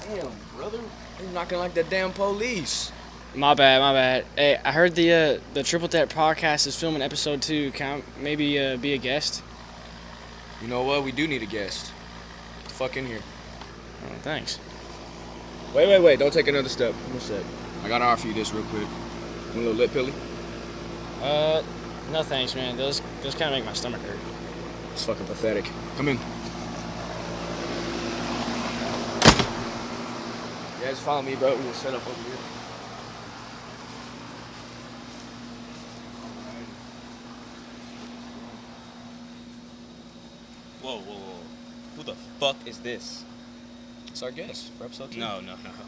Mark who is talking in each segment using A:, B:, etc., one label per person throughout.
A: Damn, brother. You're knocking like the damn police.
B: My bad. Hey, I heard the Triple Threat podcast is filming episode 2. Can I maybe be a guest?
A: You know what? We do need a guest. Get the fuck in here.
B: Oh, thanks.
A: Wait. Don't take another step. One sec. I gotta offer you this real quick. Want a little lip pilly?
B: No thanks, man. Those kind of make my stomach hurt.
A: It's fucking pathetic. Come in. Yeah, just follow me, bro. We're gonna set up over here.
C: Whoa. Who the fuck is this?
A: It's our guest for episode 2.
C: No.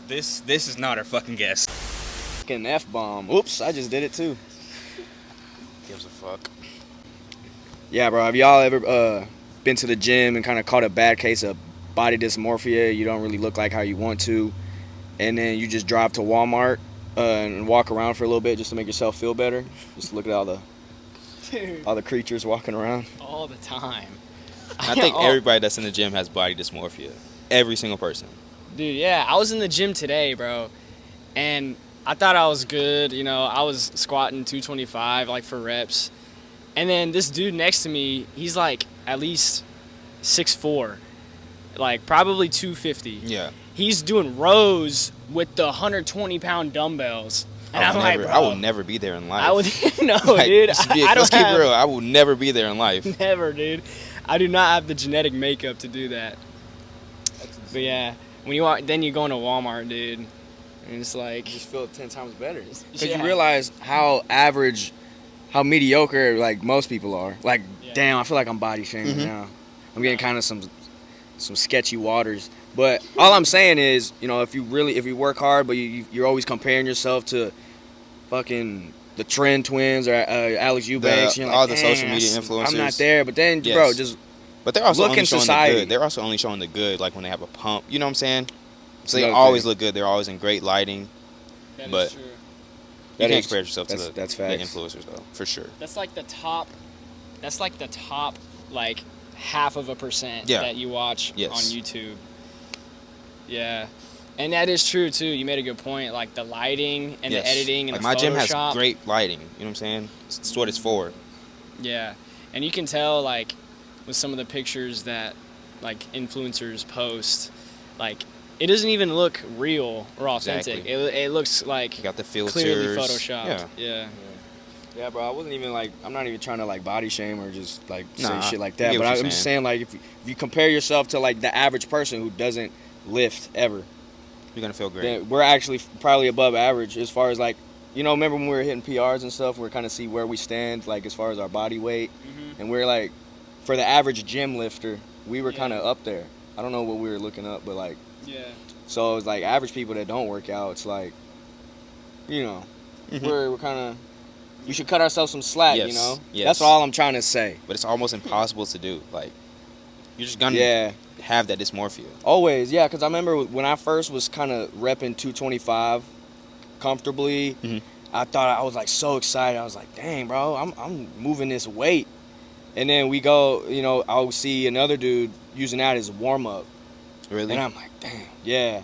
C: This is not our fucking guest.
A: Fucking F-bomb. Oops, I just did it too.
C: Gives a fuck.
A: Yeah, bro. Have y'all ever been to the gym and kind of caught a bad case of body dysmorphia? You don't really look like how you want to, and then you just drive to Walmart and walk around for a little bit just to make yourself feel better. Just look at all the creatures walking around.
B: All the time.
C: I think everybody that's in the gym has body dysmorphia. Every single person.
B: Dude, yeah. I was in the gym today, bro, and I thought I was good. You know, I was squatting 225 like for reps. And then this dude next to me, he's like at least 6'4", like probably 250.
C: Yeah.
B: He's doing rows with the 120-pound dumbbells. And I'm like, bro,
C: I will never be there in life.
B: I would dude.
C: Let's keep it real. I will never be there in life.
B: Never, dude. I do not have the genetic makeup to do that. But yeah, when you are, then you go into Walmart, dude, and it's like
A: You just feel 10 times better. Because
B: Yeah.
A: you realize how average, how mediocre like most people are. Like,
B: Yeah.
A: damn, I feel like I'm body shaming now. I'm getting kind of some sketchy waters. But all I'm saying is, you know, if you work hard, but you're always comparing yourself to fucking the Trend Twins or Alex Eubanks, and you're
C: all
A: like,
C: the social
A: "Damn,
C: media
A: I'm
C: influencers."
A: not there. But then,
C: Yes.
A: bro, just
C: But they're also
A: look
C: only
A: in
C: showing
A: society.
C: the good. They're also only showing the good, like when they have a pump. You know what I'm saying? So they
A: Another
C: always
A: thing.
C: look good. They're always in great lighting.
B: that is
C: But-
B: true.
C: You
A: That
C: can't
A: is-
C: compare yourself to
A: that's
C: the
A: facts.
C: influencers, though, for sure.
B: That's like the top. That's like the top, like 0.5%
C: Yeah.
B: that you watch
C: Yes.
B: on YouTube. Yeah, and that is true too. You made a good point. Like the lighting and
C: Yes.
B: the editing and
C: like
B: the
C: my
B: Photoshop.
C: gym has great lighting. You know what I'm saying? It's what it's for.
B: Yeah, and you can tell like with some of the pictures that like influencers post, like it doesn't even look real or authentic.
C: Exactly.
B: It looks like
C: You got the filters.
B: clearly photoshopped.
C: Yeah.
B: Yeah.
A: Yeah, bro, I wasn't even like, I'm not even trying to like body shame or just like
C: Nah,
A: say shit like
C: I
A: that.
C: get
A: But
C: what
A: I'm
C: you're
A: just
C: saying.
A: saying, like, if you compare yourself to like the average person who doesn't lift ever,
C: You're gonna feel great.
A: then we're actually probably above average as far as like, you know, remember when we were hitting PRs and stuff, we're kind of see where we stand, like as far as our body weight.
B: Mm-hmm.
A: And we're like, for the average gym lifter, we were
B: Yeah.
A: kind of up there. I don't know what we were looking up, but like,
B: Yeah.
A: so it's like average people that don't work out, it's like, you know,
C: Mhm.
A: we're kind of, we should cut ourselves some slack, you
C: Yes,
A: know?
C: yes.
A: That's all I'm trying to say.
C: But it's almost impossible to do. Like, you're just gonna
A: Yeah,
C: have that dysmorphia.
A: always. Yeah, because I remember when I first was kind of repping 225 comfortably,
C: Mhm.
A: I thought I was like so excited. I was like, dang, bro, I'm moving this weight. And then we go, you know, I'll see another dude using that as a warm up.
C: Really.
A: And I'm like, damn, yeah.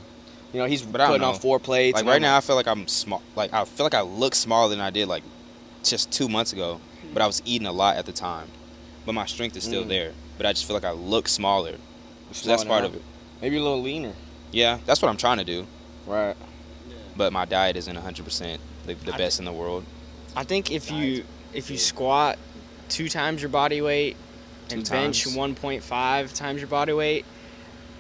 A: You know, he's
C: But I don't
A: putting on
C: know.
A: 4 plates.
C: Like
A: and
C: right
A: I'm
C: now, I feel like I'm small. Like I feel like I look smaller than I did like just 2 months ago. But I was eating a lot at the time. But my strength is still there. But I just feel like I look smaller. So that's part of it.
A: Maybe a little leaner.
C: Yeah, that's what I'm trying to do.
A: Right.
C: But my diet isn't 100% the best in the world.
B: I think if you squat 2 times your body weight and
C: 2
B: bench
C: times.
B: 1.5 times your body weight,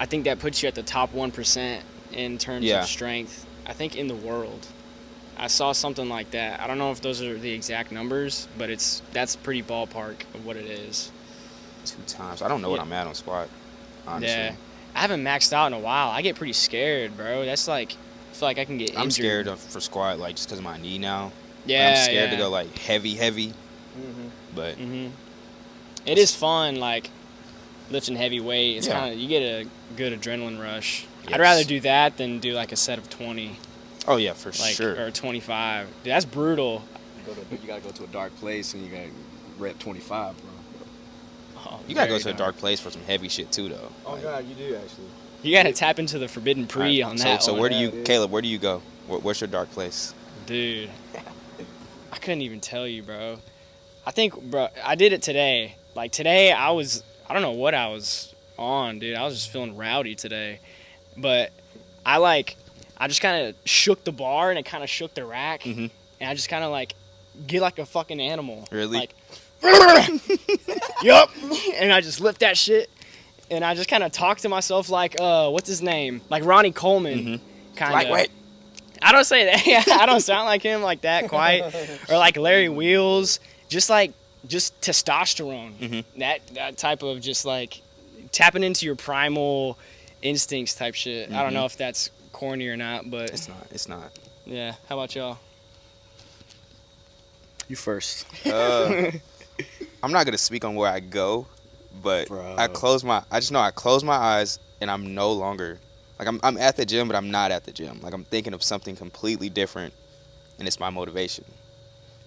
B: I think that puts you at the top 1% in terms
C: Yeah.
B: of strength. I think in the world. I saw something like that. I don't know if those are the exact numbers, but that's pretty ballpark of what it is.
C: 2 times. I don't know what
B: Yeah.
C: I'm at on squat. Honestly.
B: Yeah. I haven't maxed out in a while. I get pretty scared, bro. That's like I feel like I can get injured.
C: I'm scared for squat, like just because of my knee now.
B: Yeah,
C: I'm scared to
B: yeah.
C: go like heavy.
A: Mm-hmm.
C: But
B: Mhm. It is fun, like lifting heavy weight. It's
C: Yeah.
B: kind of you get a good adrenaline rush.
C: Yes.
B: I'd rather do that than do like a set of 20,
C: oh yeah, for
B: like
C: sure.
B: or 25. Dude, that's brutal.
A: You gotta go to a dark place and you gotta rep 25, bro.
B: Oh,
C: You gotta go
B: very
C: to a dark place for some heavy shit too, though.
A: Oh
C: Like,
A: God, you do actually.
B: You gotta tap into the forbidden pre
C: All right,
B: on that.
C: So
B: one.
C: where do you,
A: dude.
C: Caleb? Where do you go? Where's your dark place?
B: Dude, I couldn't even tell you, bro. I think, bro, I did it today. Like today, I don't know what I was on, dude. I was just feeling rowdy today, but I just kind of shook the bar and it kind of shook the rack,
C: Mhm.
B: and I just kind of like get like a fucking animal.
C: Really?
B: Like, yup. And I just lift that shit, and I just kind of talk to myself like, what's his name? Like Ronnie Coleman,
C: Mhm.
B: kind of.
C: Lightweight.
B: I don't say that. I don't sound like him like that quite, or like Larry Wheels. Just testosterone.
C: Mhm.
B: That type of just like tapping into your primal instincts type shit. I don't
C: Mhm.
B: know if that's corny or not, but
C: It's not. It's not.
B: yeah. How about y'all?
A: You first.
C: I'm not gonna speak on where I go, but
A: Bro.
C: I just know I close my eyes and I'm no longer like I'm at the gym, but I'm not at the gym. Like I'm thinking of something completely different, and it's my motivation.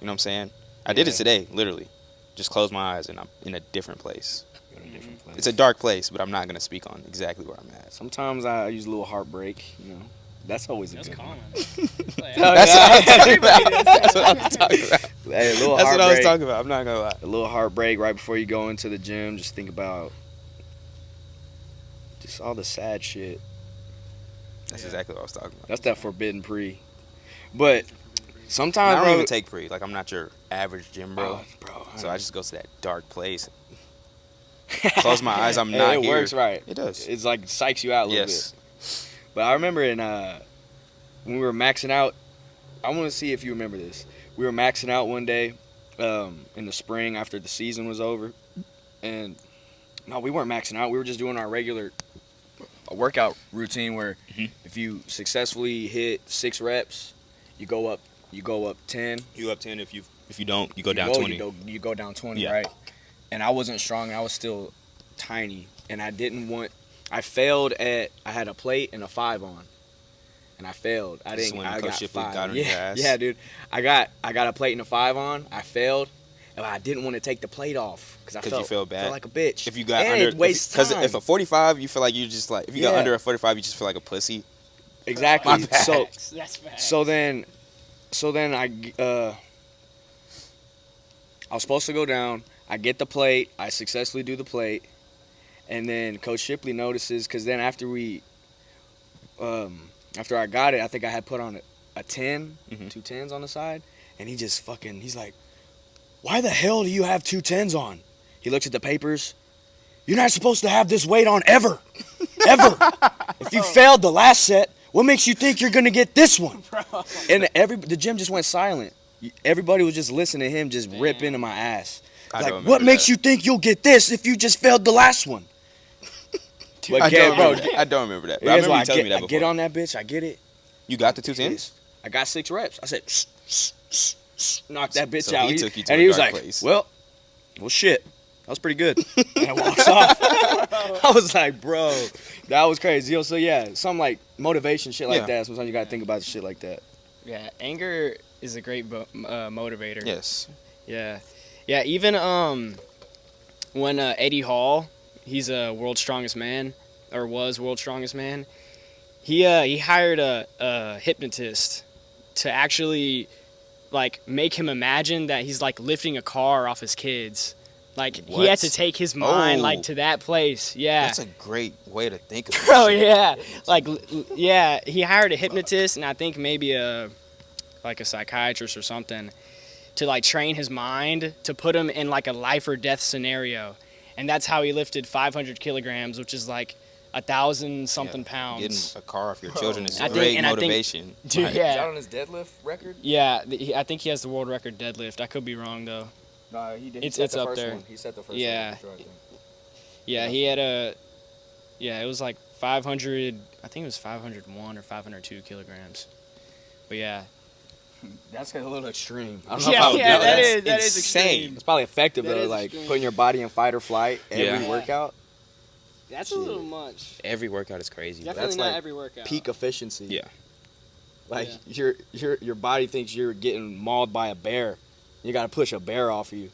C: You know what I'm saying? I did it
A: Yeah.
C: today, literally. Just close my eyes and I'm in a different place.
A: Go to a different place.
C: It's a dark place, but I'm not gonna speak on exactly where I'm at.
A: Sometimes I use a little heartbreak. You know, that's always a
B: That's
A: good
B: common.
A: one.
C: That's what I'm talking about.
A: Hey, a little
C: That's what I was
A: heartbreak.
C: talking about. I'm not gonna lie.
A: A little heartbreak right before you go into the gym. Just think about just all the sad shit.
C: That's exactly what I was talking about.
A: That's that forbidden pre. But
C: I
A: sometimes,
C: don't
A: bro,
C: even take pre. Like I'm not your average gym bro.
A: bro.
C: So I just go to that dark place. Close my eyes. I'm
A: Hey,
C: not
A: it
C: here.
A: works right.
C: It does.
A: It's like psychs you out a little
C: Yes.
A: bit. But I remember when we were maxing out. I want to see if you remember this. We were maxing out one day in the spring after the season was over, and no, we weren't maxing out. We were just doing our regular workout routine where
C: Mhm.
A: if you successfully hit 6 reps, you go up 10.
C: You up 10. If you don't, you go down
A: You
C: 20.
A: You go down 20,
C: Yeah.
A: right? And I wasn't strong. I was still tiny, and I failed at. I had a plate and a 5 on, and I failed. I
C: This is
A: didn't.
C: when
A: I
C: Coach
A: got
C: Shipley
A: 5.
C: got on
A: yeah,
C: your ass.
A: yeah, dude. I got a plate and a 5 on. I failed, and I didn't want to take the plate off because
C: you felt bad?
A: felt like a bitch.
C: If you got
A: and
C: under,
A: it wastes
C: because
A: time.
C: if a 45, you feel like you just like if you got
A: Yeah.
C: under a 45, you just feel like a pussy.
A: exactly.
C: My bad.
A: So
B: That's facts.
A: So then I was supposed to go down. I get the plate. I successfully do the plate, and then Coach Shipley notices because then after I got it, I think I had put on a 10,
C: Mhm.
A: 2 10s on the side, and he's like, "Why the hell do you have 2 10s on?" He looks at the papers. "You're not supposed to have this weight on ever, ever. If you failed the last set, what makes you think you're gonna get this one?" And the gym just went silent. Everybody was just listening to him just rip into my ass.
C: I
A: Like,
C: don't
A: what
C: remember
A: makes
C: that.
A: you think you'll get this if you just failed the last one? But
C: I
A: Gabe,
C: don't
A: bro,
C: remember that. I don't remember that. But I
A: here's
C: remember
A: why
C: you telling me that
A: I
C: before.
A: get on that bitch. I get it.
C: You got the 2 10s?
A: I got 6 reps. I said, knock that bitch
C: So
A: out.
C: he took you to
A: and
C: a
A: he was
C: dark
A: like,
C: place.
A: well, shit. That was pretty good. And I walks off. I was like, bro, that was crazy. Yo, so yeah, some like motivation shit like
C: Yeah.
A: that. Sometimes you gotta think about shit like that.
B: Yeah, anger is a great motivator.
C: Yes.
B: Yeah, yeah. Even when Eddie Hall, he's a world's strongest man, or was world's strongest man. He hired a hypnotist to actually like make him imagine that he's like lifting a car off his kids. Like he had
C: What?
B: to take his mind
C: Oh.
B: like to that place. Yeah.
C: That's a great way to think of it.
B: Bro, yeah. Like, yeah, he hired a hypnotist and I think maybe a psychiatrist or something to like train his mind to put him in like a life or death scenario. And that's how he lifted 500 kilograms, which is like 1,000 something pounds.
C: Getting a car off your children is
B: I think-
C: great
B: and I think-
C: motivation.
B: Dude,
C: Like,
B: yeah.
A: on his deadlift record?
B: Yeah, I think he has the world record deadlift. I could be wrong though.
A: No, he did.
B: It's up there.
A: He set the first
B: Yeah.
A: one. For sure, I think.
B: Yeah, he had it was like 500, I think it was 501 or 502 kilograms. But yeah.
A: That's a little extreme. I don't
B: Yeah,
A: know if I would
B: yeah,
A: do
B: that
A: that.
B: is- that is
C: insane.
B: extreme.
A: It's probably effective
B: That
A: though,
B: is
A: like
B: extreme.
A: putting your body in fight or flight every
C: Yeah.
A: workout.
B: That's a little much.
C: Every workout is crazy. bro.
B: Definitely
A: That's
B: not
A: like
B: every workout.
A: Peak efficiency.
C: Yeah.
A: Like
B: Yeah.
A: your body thinks you're getting mauled by a bear. You got to push a bear off of you.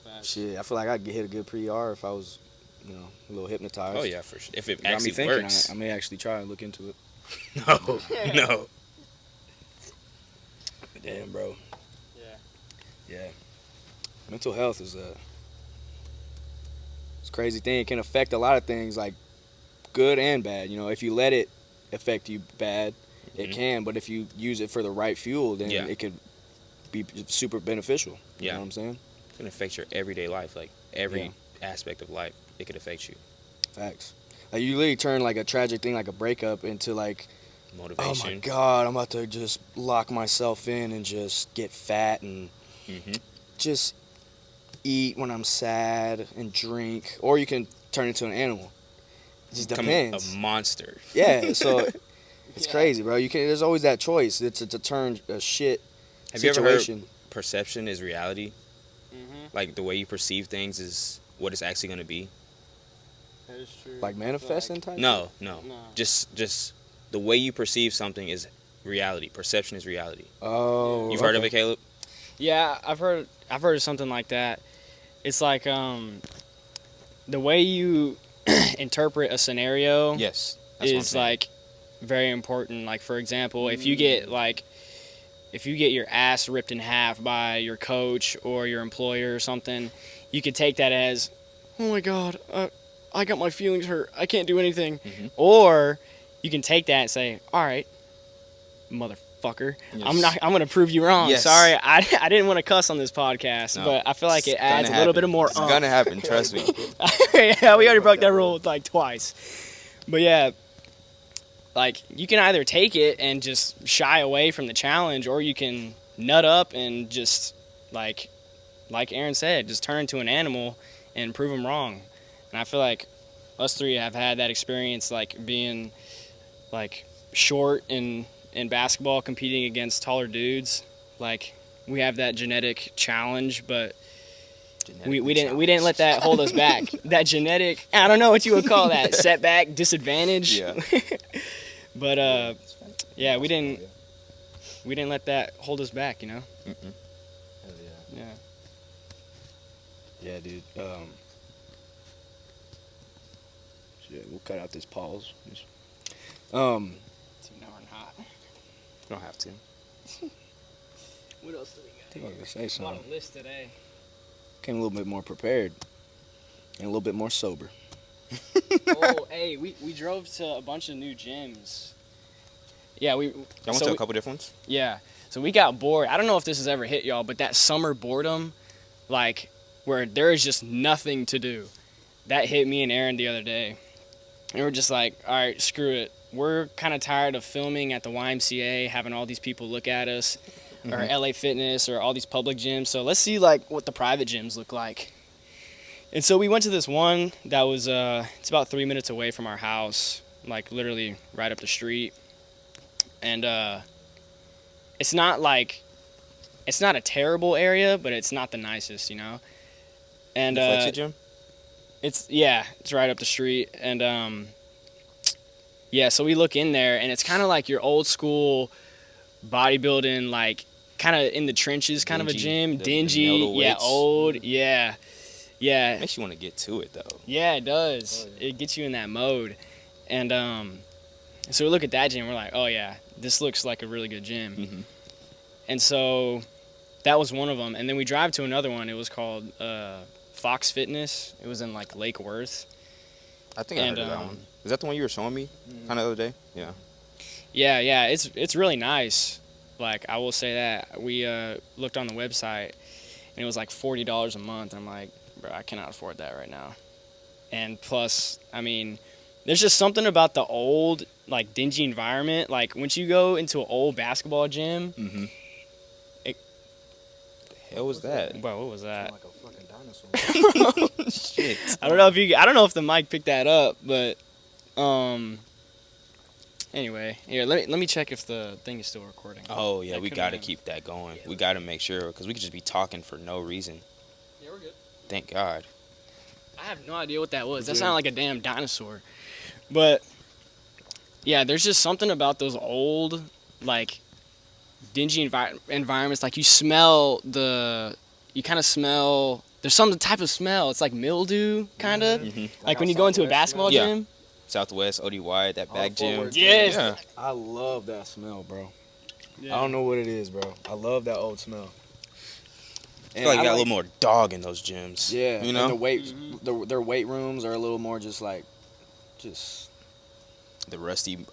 B: Facts.
A: Shit, I feel like I'd get hit a good pre-R if I was a little hypnotized.
C: Oh yeah, for sure. If it
A: Got me
C: actually
A: thinking.
C: works.
A: I may actually try and look into it.
C: No, no.
A: Damn, bro.
B: Yeah.
A: Yeah. Mental health is it's a crazy thing. It can affect a lot of things, like good and bad. If you let it affect you bad, it
C: Mhm.
A: can. But if you use it for the right fuel, then
C: Yeah.
A: it could be super beneficial. You
C: Yeah.
A: know what I'm saying?
C: It's gonna affect your everyday life, like every aspect of life. It could affect you.
A: Facts. Like you literally turn like a tragic thing, like a breakup, into like, oh
C: Motivation.
A: my God, I'm about to just lock myself in and just get fat and
C: Mm-hmm.
A: just eat when I'm sad and drink. Or you can turn into an animal. It just
C: Become
A: depends.
C: a monster.
A: Yeah, so it's
B: Yeah.
A: crazy, bro. There's always that choice. It's to turn a shit
C: Have you ever heard
A: situation.
C: perception is reality?
B: Mm-hmm.
C: Like the way you perceive things is what it's actually gonna be.
B: That is true.
A: Like manifesting type?
C: No.
B: No.
C: Just the way you perceive something is reality. Perception is reality.
A: Oh.
C: You've heard of
A: okay.
C: it, Caleb?
B: Yeah, I've heard of something like that. It's like the way you interpret a scenario
C: Yes. That's what I'm
B: is
C: saying.
B: like very important. Like for example, if you get your ass ripped in half by your coach or your employer or something, you could take that as, oh my God, I got my feelings hurt. I can't do anything.
C: Mhm.
B: Or you can take that and say, all right, motherfucker,
C: Yes.
B: I'm gonna prove you wrong.
C: Yes.
B: Sorry, I didn't want to cuss on this podcast,
C: No.
B: but I feel like it
C: It's
B: adds a
C: gonna
B: little bit
C: happen.
B: of more
C: It's gonna happen. Trust me.
B: Yeah, we already broke that rule like twice. But yeah, like you can either take it and just shy away from the challenge, or you can nut up and just like Aaron said, just turn into an animal and prove them wrong. And I feel like us three have had that experience, like being like short in basketball, competing against taller dudes. Like we have that genetic challenge, but we didn't let that hold us back. That genetic, I don't know what you would call that, setback, disadvantage.
C: Yeah.
B: But yeah, we didn't let that hold us back,
C: Mm-mm.
B: Yeah.
A: Yeah, dude. Shit, we'll cut out this pause.
B: Team Northern Hot.
C: You don't have to.
B: What else do we
A: I was gonna say
B: got? A lot
A: something.
B: of lists today.
A: Came a little bit more prepared and a little bit more sober.
B: Oh, hey, we drove to a bunch of new gyms. Yeah,
C: I went to a couple different ones.
B: Yeah, so we got bored. I don't know if this has ever hit y'all, but that summer boredom, like where there is just nothing to do, that hit me and Aaron the other day. And we're just like, all right, screw it. We're kind of tired of filming at the YMCA, having all these people look at us, or LA Fitness, or all these public gyms. So let's see like what the private gyms look like. And so we went to this one that was it's about 3 minutes away from our house, like literally right up the street. And it's not a terrible area, but it's not the nicest, you know. And
C: The Flexi gym.
B: it's right up the street. And yeah, so we look in there, and it's kind of like your old school bodybuilding, like kind of in the trenches kind of a
C: Dingy,
B: gym,
C: the
B: dingy,
C: metal
B: yeah,
C: weights.
B: old, yeah.
C: Makes you want to get to it though.
B: Yeah, it does.
A: Oh, yeah.
B: It gets you in that mode. And so we look at that gym, we're like, oh yeah, this looks like a really good gym.
C: Mm-hmm.
B: And so that was one of them. And then we drive to another one. It was called Fox Fitness. It was in like Lake Worth.
C: I think I heard of that one. Is that the one you were showing me kind of the other day? Yeah.
B: Yeah, it's really nice. Like I will say that. We looked on the website, and it was like $40 a month. I'm like, bro, I cannot afford that right now. And plus, I mean, there's just something about the old, like dingy environment. Like once you go into an old basketball gym,
C: Mm-hmm.
B: It-
C: the hell was that?
B: well, what was that?
A: Like a fucking dinosaur.
C: Shit.
B: I don't know if the mic picked that up, but anyway, here let me check if the thing is still recording.
C: Oh yeah,
B: That
C: we
B: could've
C: got to
B: been-
C: keep that going. We got to make sure because we could just be talking for no reason.
B: Yeah, we're good.
C: Thank God.
B: I have no idea what that was. That
A: Yeah.
B: sounded like a damn dinosaur. But yeah, there's just something about those old, like dingy environments. Like you kind of smell there's some type of smell. It's like mildew, kind of. Like when you go into a basketball
C: Yeah.
B: gym.
C: Southwest, ODY, that back gym.
B: Yes.
C: Yeah.
A: I love that smell, bro.
B: Yeah.
A: I don't know what it is, bro. I love that old smell.
C: I feel like you got a little more dog in those gyms.
A: Yeah,
C: You know?
A: and the weight, their weight rooms are a little more just
C: The rusty
A: rusted,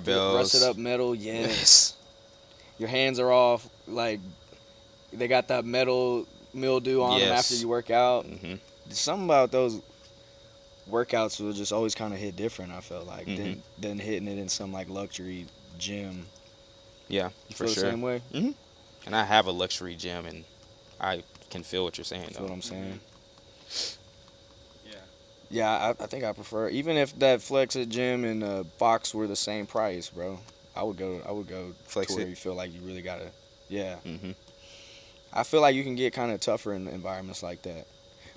C: barbells.
A: rusted up metal. Yes. Your hands are off. Like they got that metal mildew on them
C: Yes.
A: after you work out.
C: hmm
A: Something about those workouts will just always kind of hit different. I felt like
C: Mhm.
A: than hitting it in some like luxury gym.
C: Yeah,
A: You
C: for
A: feel
C: sure.
A: the same way?
C: And I have a luxury gym, and I can feel what you're saying,
A: That's
C: though.
A: what I'm saying.
B: Yeah.
A: Yeah, I think I prefer, even if that Flex It gym and box were the same price, bro. I would go
C: Flex
A: to where
C: It?
A: you feel like you really gotta. Yeah,
C: hmm
A: I feel like you can get kind of tougher in environments like that,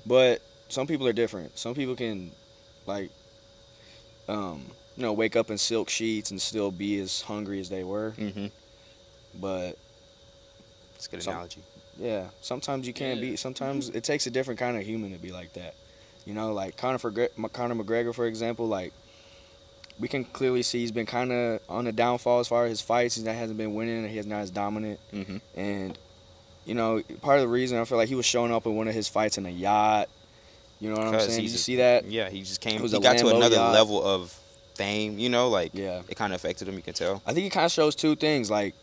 A: but some people are different. Some people can, like, wake up in silk sheets and still be as hungry as they were.
C: hmm
A: But
C: It's a good
A: Some-
C: analogy.
A: yeah, sometimes you can't
B: Yeah.
A: be. Sometimes it takes a different kind of human to be like that. Like Conor McGregor, for example. Like we can clearly see he's been kind of on the downfall as far as his fights. He hasn't been winning. He's not as dominant.
C: hmm
A: And part of the reason I feel like he was showing up in one of his fights in a yacht. You know what I'm
C: Because
A: saying? Did
C: he's
A: you
C: just-
A: see that?
C: Yeah, he just came.
A: It was
C: He
A: a
C: got to
A: Lambo
C: another
A: yacht.
C: level of fame. Like
A: Yeah.
C: it kind of affected him. You can tell.
A: I think it kind of shows two things. Like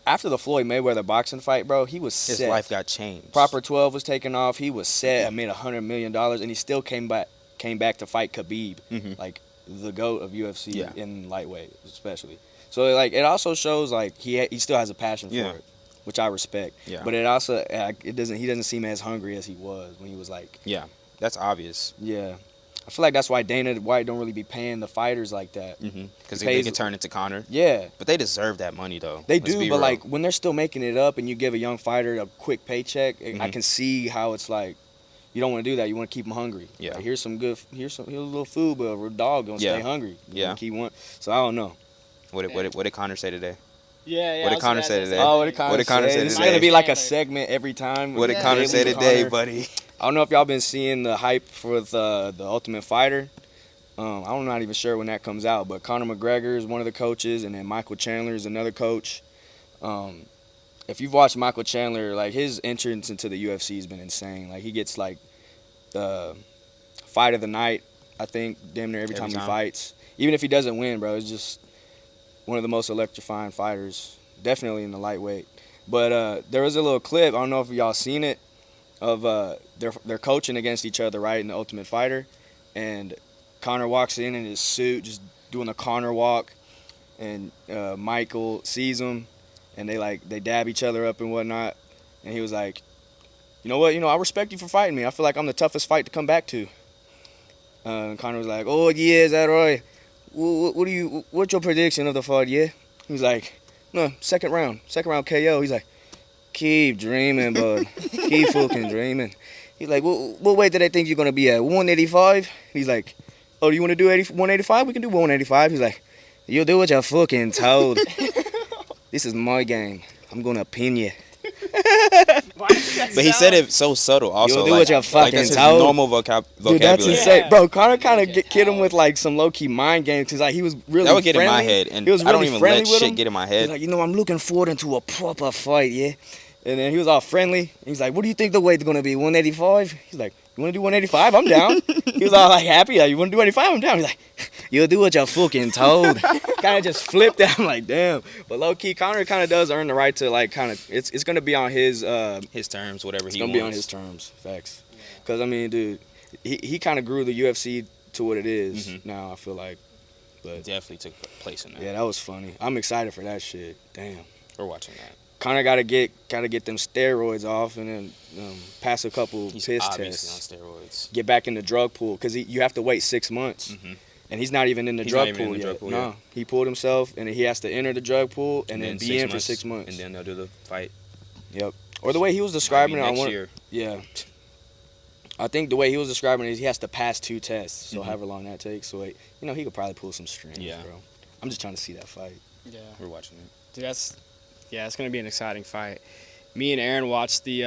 A: after the Floyd Mayweather boxing fight, bro, he was
C: His
A: set.
C: life got changed.
A: Proper 12 was taken off. He was set. I made $100 million, and he still came back to fight Khabib,
C: Mhm.
A: like the GOAT of UFC
C: Yeah.
A: in lightweight, especially. So like it also shows like he still has a passion for
C: Yeah.
A: it, which I respect.
C: Yeah.
A: But it also he doesn't seem as hungry as he was when he was like,
C: Yeah, that's obvious.
A: yeah. I feel like that's why Dana White don't really be paying the fighters like that.
C: Because
A: He
C: they
A: pays-
C: can turn into Connor.
A: Yeah.
C: But they deserve that money, though.
A: They
C: Let's
A: do,
C: be
A: but
C: real.
A: like when they're still making it up and you give a young fighter a quick paycheck, I
C: Mhm.
A: can see how it's like you don't want to do that. You want to keep them hungry.
C: Yeah.
A: Like, here's a little food, but a dog gonna
C: Yeah.
A: stay hungry. You
C: Yeah.
A: wanna keep one. So I don't know.
C: What did Connor say today?
B: Yeah.
C: What did Connor say today?
A: Oh, what did Connor
C: What did Connor say
A: It's
C: today?
A: gonna be like a segment every time.
C: What did
B: Yeah.
C: Connor say
A: Daily
C: today,
A: Connor.
C: buddy?
A: I don't know if y'all been seeing the hype for the Ultimate Fighter. I'm not even sure when that comes out, but Conor McGregor is one of the coaches, and then Michael Chandler is another coach. If you've watched Michael Chandler, like his entrance into the UFC has been insane. Like he gets like the fight of the night, I think, damn near every time he fights. Even if he doesn't win, bro, it's just one of the most electrifying fighters, definitely in the lightweight. But there was a little clip, I don't know if y'all seen it, of they're coaching against each other, right, in the Ultimate Fighter, and Conor walks in his suit, just doing the Conor walk, and Michael sees him, and they dab each other up and whatnot, and he was like, you know what, I respect you for fighting me. I feel like I'm the toughest fight to come back to. And Conor was like, oh yeah, is that right? What's your prediction of the fight? Yeah, he's like, no, second round KO. He's like, keep dreaming, bud, keep fucking dreaming. He's like, what weight do they think you're gonna be at? 185? He's like, oh, do you want to do 185? We can do 185. He's like, you'll do what you're fucking told. This is my game. I'm gonna pin you.
C: But he said it so subtle. Also,
A: You'll do
C: like,
A: what you're
C: like
A: fucking
C: that's his
A: told.
C: normal
A: Dude,
C: vocabulary.
A: that's insane,
B: Yeah.
A: bro. Connor kind of
B: Get
A: kid him
B: out.
A: with like some low key mind games because like he was really
C: That would get
A: friendly.
C: in my head, and
A: He was
C: I don't
A: really
C: even
A: friendly
C: let
A: with
C: shit
A: him.
C: get in my
A: He's
C: head.
A: like, I'm looking forward into a proper fight, yeah. And then he was all friendly. He's like, what do you think the weight's gonna be? 185? He's like, you wanna do 185? I'm down. He was all like happy. Like, you wanna do 185? I'm down. He's like, you'll do what you're fucking told. Kind of just flipped out. I'm like, damn. But low key, Connor kind of does earn the right to like kind of. It's gonna be on his.
C: His terms, whatever
A: It's
C: he
A: gonna
C: wants.
A: be on his terms. Facts. Because I mean, dude, he kind of grew the UFC to what it is
C: Mhm.
A: now. I feel like. But
C: Definitely took place in that.
A: yeah, that was funny. I'm excited for that shit. Damn.
C: We're watching that.
A: Connor gotta get them steroids off and then pass a couple
C: He's
A: piss
C: obviously
A: tests.
C: on steroids.
A: Get back in the drug pool because you have to wait 6 months,
C: Mhm.
A: and he's not even in the
C: He's
A: drug
C: not even
A: pool
C: in the
A: yet.
C: drug pool
A: No,
C: yet.
A: he pulled himself, and he has to enter the drug pool and then be in for 6 months.
C: And then they'll do the fight.
A: Yep. Or the way he was
C: Might be
A: describing it, I
C: next
A: want.
C: year.
A: Yeah. I think the way he was describing it is he has to pass 2 tests, so
C: Mhm.
A: however long that takes. So he could probably pull some strings,
C: Yeah.
A: bro. I'm just trying to see that fight.
B: Yeah.
C: We're watching it.
B: Dude, it's gonna be an exciting fight. Me and Aaron watched the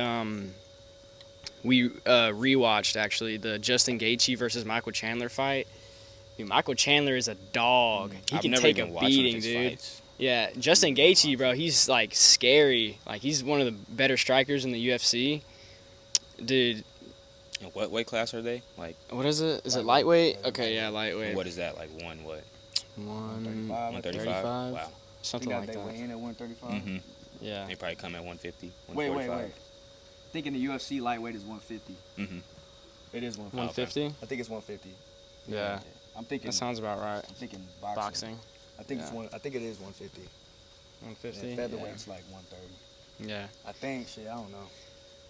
B: we rewatched actually the Justin Gaethje versus Michael Chandler fight. Dude, Michael Chandler is a dog. He
C: I've
B: can
C: never
B: take a
C: even watched one of
B: beating,
C: his
B: dude.
C: fights.
B: Yeah, Justin Gaethje, bro, he's like scary. Like he's one of the better strikers in the UFC. Dude,
C: And what weight class are they? Like,
B: what is it? Is it lightweight? Okay, yeah, lightweight.
C: what is that? Like what?
A: 135.
C: 135? Wow.
B: Something like that.
A: weigh in at 135.
C: Mm-hmm.
B: Yeah.
C: They probably come at 150,
A: Wait.
C: 145.
A: I think in the UFC lightweight is 150.
C: Mm-hmm.
A: It is 150.
B: 150?
A: I think it's 150.
B: Yeah.
A: I'm thinking.
B: That sounds about right.
A: I'm thinking
B: Boxing.
A: I think
B: Yeah.
A: it's one. I think it is 150.
B: 150.
A: Yeah, featherweight's like 130.
B: Yeah.
A: I think. Shit, I don't know.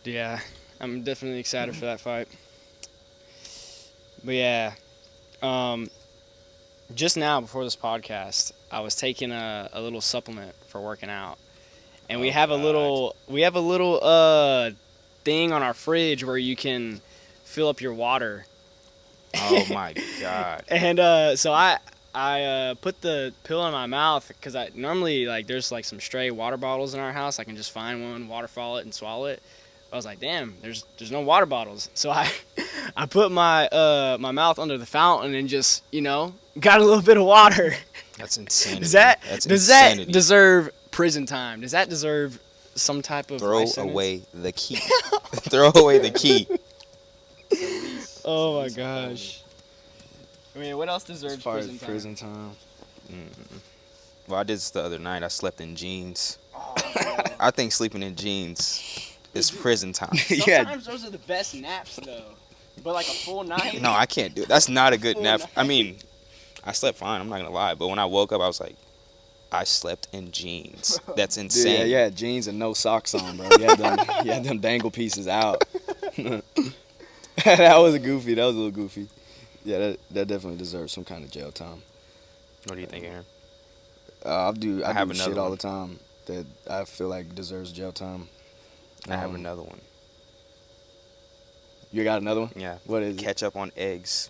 B: Yeah. I'm definitely excited for that fight. But yeah. Just now before this podcast, I was taking a little supplement for working out. And we have a little thing on our fridge where you can fill up your water.
C: Oh my god.
B: And so I put the pill in my mouth because I normally like there's like some stray water bottles in our house. I can just find one, waterfall it, and swallow it. I was like, damn, there's no water bottles. So I put my my mouth under the fountain and just got a little bit of water.
C: That's insanity.
B: Does that
C: insanity.
B: deserve prison time? Does that deserve some type of
C: Throw
B: life sentence?
C: away the key. Throw away the key.
B: Oh my gosh. I mean, what else deserves
A: As far as
B: prison time?
A: prison time.
C: Well, I did this the other night. I slept in jeans.
B: Oh,
C: I think sleeping in jeans is prison time.
B: sometimes those are the best naps though. But like a full night.
C: No, I can't do it. That's not a good nap. I mean, I slept fine. I'm not gonna lie. But when I woke up, I was like, I slept in jeans. That's
A: Dude,
C: insane.
A: yeah, jeans and no socks on, bro. You had them dangle pieces out. That was goofy. That was a little goofy. Yeah, that definitely deserves some kind of jail time.
C: What do you think, Aaron?
A: I do
C: have
A: shit
C: another
A: all
C: one.
A: the time that I feel like deserves jail time.
C: I have another one.
A: You got another one?
C: Yeah.
A: What is it?
C: Ketchup on eggs.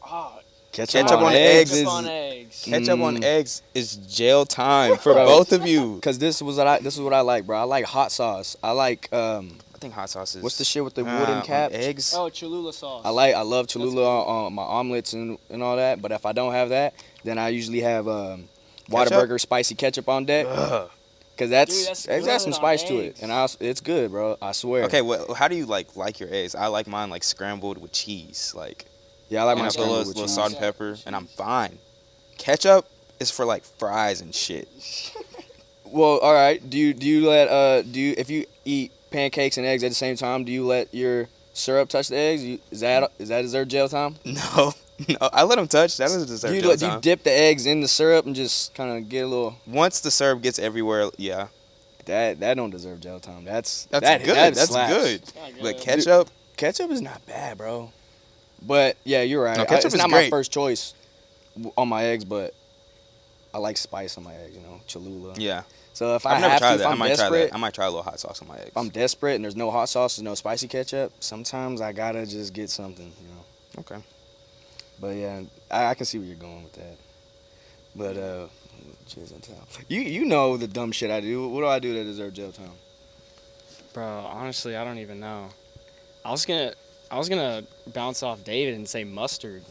B: Oh,
C: Ketchup on eggs
B: ketchup
C: is-
B: on eggs.
C: Ketchup on eggs is jail time for
A: Bro.
C: both of you.
A: Cause this is what I like, bro. I like hot sauce. I like
C: I think hot sauce is.
A: what's the shit with the wooden
C: on
A: cap?
C: eggs.
B: Oh, Cholula sauce.
A: I love Cholula on my omelets and all that. But if I don't have that, then I usually have Whataburger spicy ketchup on deck.
C: Ugh.
A: Cause
B: Dude,
A: that's
B: that's
A: got some
B: good
A: spice
B: on
A: to it,
B: eggs.
A: and it's good, bro. I swear.
C: Okay, well, how do you like your eggs? I like mine like scrambled with cheese, like.
A: Yeah, I like
C: And
A: my
C: I put a little,
A: scrambled with
C: little
A: cheese.
C: salt and pepper, and I'm fine. Ketchup is for like fries and shit.
A: Well, all right. Do you let if you eat pancakes and eggs at the same time, do you let your syrup touch the eggs? Is that deserve jail time?
C: No, I let them touch. That doesn't deserve
A: Do you
C: jail
A: do you
C: time.
A: dip the eggs in the syrup and just kind of get a little?
C: Once the syrup gets everywhere, yeah,
A: That don't deserve jail time. That's
C: good.
A: That
C: That's
A: slaps.
C: good.
B: Not
C: But
B: good.
C: ketchup,
A: Ketchup is not bad, bro. But yeah, you're right.
C: No, ketchup
A: It's
C: is
A: not my
C: great.
A: first choice on my eggs, but I like spice on my eggs. Cholula.
C: yeah.
A: So if
C: I've never tried
A: if
C: that. I
A: I'm
C: might try
A: desperate,
C: that. I might try a little hot sauce on my eggs.
A: if I'm desperate and there's no hot sauce and no spicy ketchup, sometimes I gotta just get something.
C: Okay.
A: But yeah, I can see where you're going with that. But cheers on town. You know the dumb shit I do. What do I do that deserve jail time?
B: Bro, honestly, I don't even know. I was gonna bounce off David and say mustard.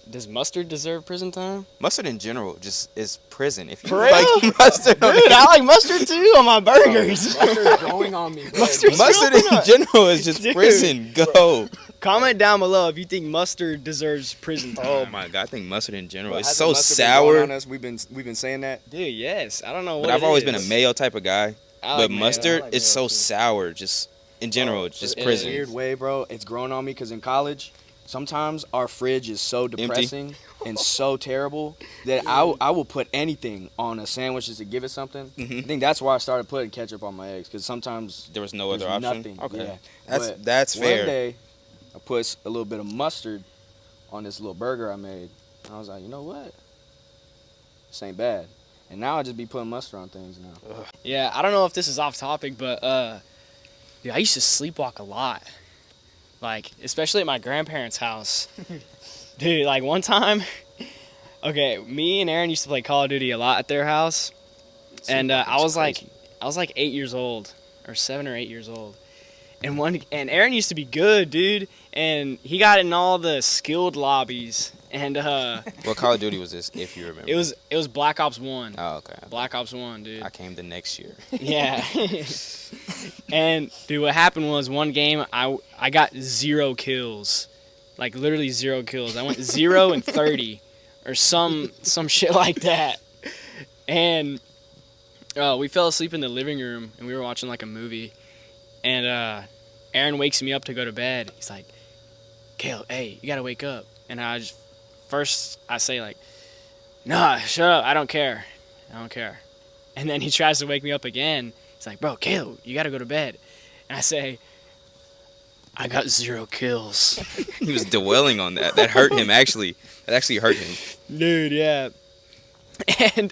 B: Does mustard deserve prison time?
C: Mustard in general just is prison. If you
B: For
C: like
B: real?
C: mustard, on
B: Dude, I like mustard too on my burgers.
A: Mustard's growing on me, bro.
C: mustard in general is just
B: Dude.
C: prison. Go.
B: Comment down below if you think mustard deserves prison time.
C: Oh my god, I think mustard in general is
A: Hasn't
C: so
A: mustard been growing
C: sour.
A: on us? We've been saying that.
B: Dude, yes. I don't know what
C: But I've
B: it
C: always been a
B: is.
C: mayo type of guy.
B: I
C: But
B: like mayo.
C: mustard
A: I like
C: is
A: mayo
C: so
A: too.
C: sour. Just in general, it's just
B: it
C: prison.
B: is.
A: Weird way, bro. It's growing on me because in college, sometimes our fridge is so depressing and so terrible that I will put anything on a sandwich just to give it something.
C: Mhm.
A: I think that's why I started putting ketchup on my eggs because sometimes
C: There was no other
A: there's
C: option.
A: nothing.
C: Okay,
A: Yeah.
C: that's
A: One
C: fair.
A: day, I put a little bit of mustard on this little burger I made. And I was like, you know what? This ain't bad. And now I just be putting mustard on things now.
B: Yeah, I don't know if this is off topic, but dude, I used to sleepwalk a lot. Like, especially at my grandparents' house. Dude, like one time, okay, me and Aaron used to play Call of Duty a lot at their house. And I was like 8 years old, or 7 or 8 years old. And Aaron used to be good, dude. And he got in all the skilled lobbies. And
C: What Call of Duty was this, if you remember?
B: it was Black Ops 1.
C: Oh, okay.
B: Black Ops 1, dude.
C: I came the next year.
B: Yeah. And dude, what happened was one game I got 0 kills. Like literally 0 kills. I went 0 and 30 or some shit like that. And we fell asleep in the living room and we were watching like a movie. And Aaron wakes me up to go to bed. He's like, "Caleb, hey, you got to wake up." And I say like, "Nah, shut up. I don't care. I don't care." And then he tries to wake me up again. He's like, "Bro, Caleb, you got to go to bed." And I say, "I got 0 kills."
C: He was dwelling on that. That hurt him, actually. That actually hurt him.
B: Dude, yeah. And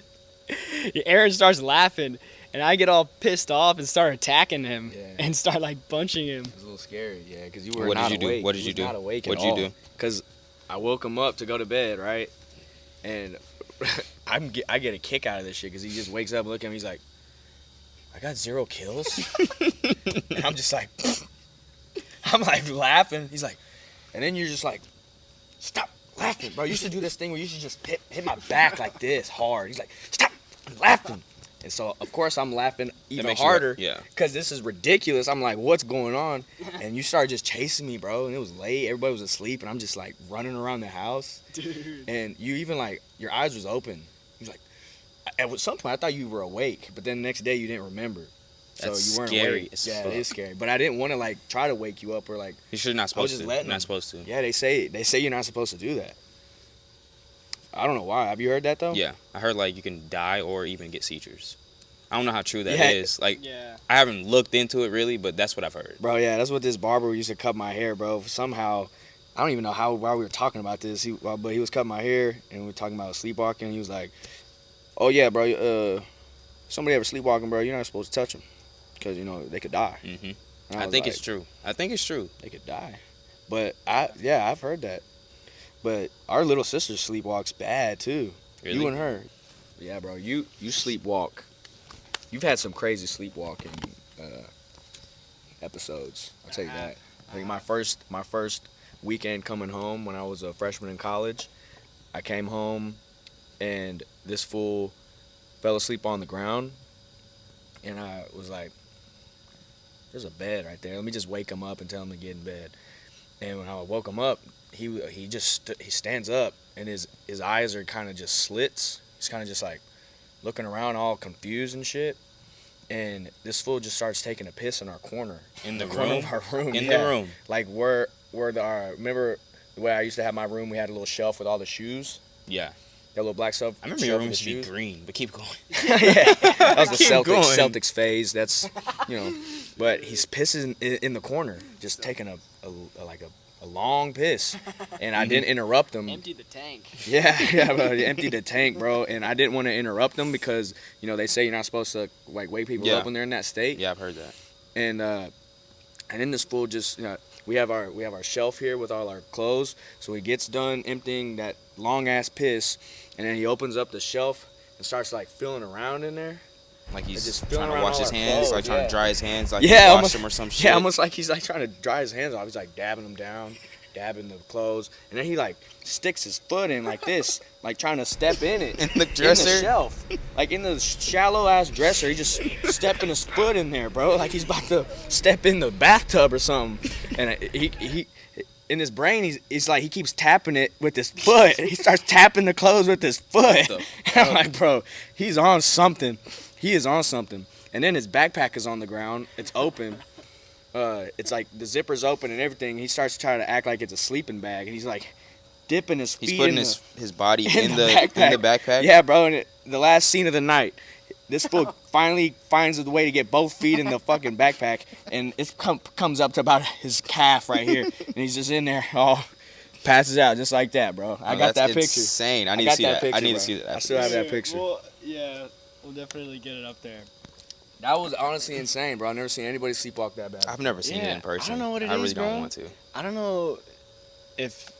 B: Aaron starts laughing, and I get all pissed off and start attacking him and start like punching him.
A: It was a little scary, yeah, because you were
C: What
A: not
C: did you
A: awake.
C: do? What did
A: He
C: you
A: was
C: do?
A: Not awake
C: What
A: at
C: did you
A: all.
C: do?
A: Because I woke him up to go to bed, right? And I get a kick out of this shit because he just wakes up, looking at me, he's like, "I got 0 kills," and I'm just like, I'm like laughing. He's like, and then you're just like, "Stop laughing, bro. You should do this thing where you should just hit my back like this hard." He's like, "Stop laughing." And so, of course, I'm laughing even
C: makes you
A: harder
C: yeah.
A: because this is ridiculous. I'm like, what's going on? And you start just chasing me, bro. And it was late. Everybody was asleep. And I'm just, like, running around the house.
B: Dude.
A: And you even, like, your eyes was open. He was like, at some point, I thought you were awake. But then the next day, you didn't remember. So
C: That's
A: you weren't
C: scary
A: awake.
C: as
A: Yeah,
C: fuck.
A: it is scary. But I didn't want to, like, try to wake you up or, like,
C: You should not
A: I was
C: supposed
A: just
C: to.
A: letting
C: Not
A: him.
C: supposed to.
A: Yeah, they say you're not supposed to do that. I don't know why. Have you heard that, though?
C: Yeah. I heard, like, you can die or even get seizures. I don't know how true that
A: Yeah.
C: is. Like,
B: Yeah.
C: I haven't looked into it really, but that's what I've heard.
A: Bro, yeah, that's what this barber used to cut my hair, bro. Somehow, I don't even know why we were talking about this. But he was cutting my hair, and we were talking about sleepwalking. He was like, "Oh yeah, bro. Somebody ever sleepwalking, bro? You're not supposed to touch them, because they could die."
C: Hmm
A: And
C: I
A: was
C: think
A: like,
C: it's true. I think it's true.
A: They could die. But I've heard that. But our little sister sleepwalks bad too.
C: Really?
A: You and her. Yeah, bro. You sleepwalk. You've had some crazy sleepwalking episodes. I'll tell you that. I think my first weekend coming home when I was a freshman in college, I came home and this fool fell asleep on the ground, and I was like, "There's a bed right there. Let me just wake him up and tell him to get in bed." And when I woke him up, he stands up and his eyes are kind of just slits. He's kind of just like looking around all confused and shit. And this fool just starts taking a piss in our corner.
C: In the
A: corner
C: room?
A: of our room.
C: In
A: yeah.
C: the room.
A: Like remember the way I used to have my room? We had a little shelf with all the shoes.
C: Yeah.
A: That little black stuff.
C: I remember your room used to be green, but keep going.
A: Yeah, that was the
C: Keep going.
A: Celtics phase. That's but he's pissing in the corner, just taking a long piss, and I didn't interrupt him.
B: Empty the tank.
A: Yeah, but he emptied the tank, bro, and I didn't want to interrupt them because they say you're not supposed to like wake people
C: Yeah.
A: up when they're in that state.
C: Yeah, I've heard that.
A: And then this fool just we have our shelf here with all our clothes, so he gets done emptying that long ass piss, and then he opens up the shelf and starts like feeling around in there.
C: Like he's
A: just
C: trying
A: feeling
C: to
A: around
C: wash
A: all
C: his
A: our
C: hands,
A: clothes,
C: like trying
A: yeah.
C: to dry his hands, like
A: Yeah,
C: he
A: almost,
C: washed them or some shit.
A: Yeah, almost like he's like trying to dry his hands off. He's like dabbing them down, dabbing the clothes, and then he like sticks his foot in like this, like trying to step in it.
C: In the
A: In the
C: dresser?
A: shelf. Like in the shallow ass dresser, he just stepping his foot in there, bro. Like he's about to step in the bathtub or something. And he in his brain, he's like, he keeps tapping it with his foot. He starts tapping the clothes with his foot.
C: the
A: And I'm like, bro, he's on something. He is on something. And then his backpack is on the ground. It's open. It's like the zipper's open and everything. He starts trying to act like it's a sleeping bag, and he's like dipping his feet
C: He's putting
A: in
C: his body
A: in
C: in
A: the
C: the backpack.
A: Yeah, bro. And the last scene of the night, this fool finally finds a way to get both feet in the fucking backpack, and it comes up to about his calf right here, and he's just in there, all passes out just like that, bro. I got that
C: That's
A: picture.
C: insane. I need
A: got
C: to see that. I
A: picture,
C: need
A: bro.
C: to see that.
A: I still have that picture.
B: Well, yeah, we'll definitely get it up there.
A: That was honestly insane, bro. I've never seen anybody sleepwalk that bad.
C: I've never seen it
B: Yeah,
C: in person.
B: I don't know what it
C: I really
B: is,
C: don't
B: bro.
C: want to.
B: I don't know if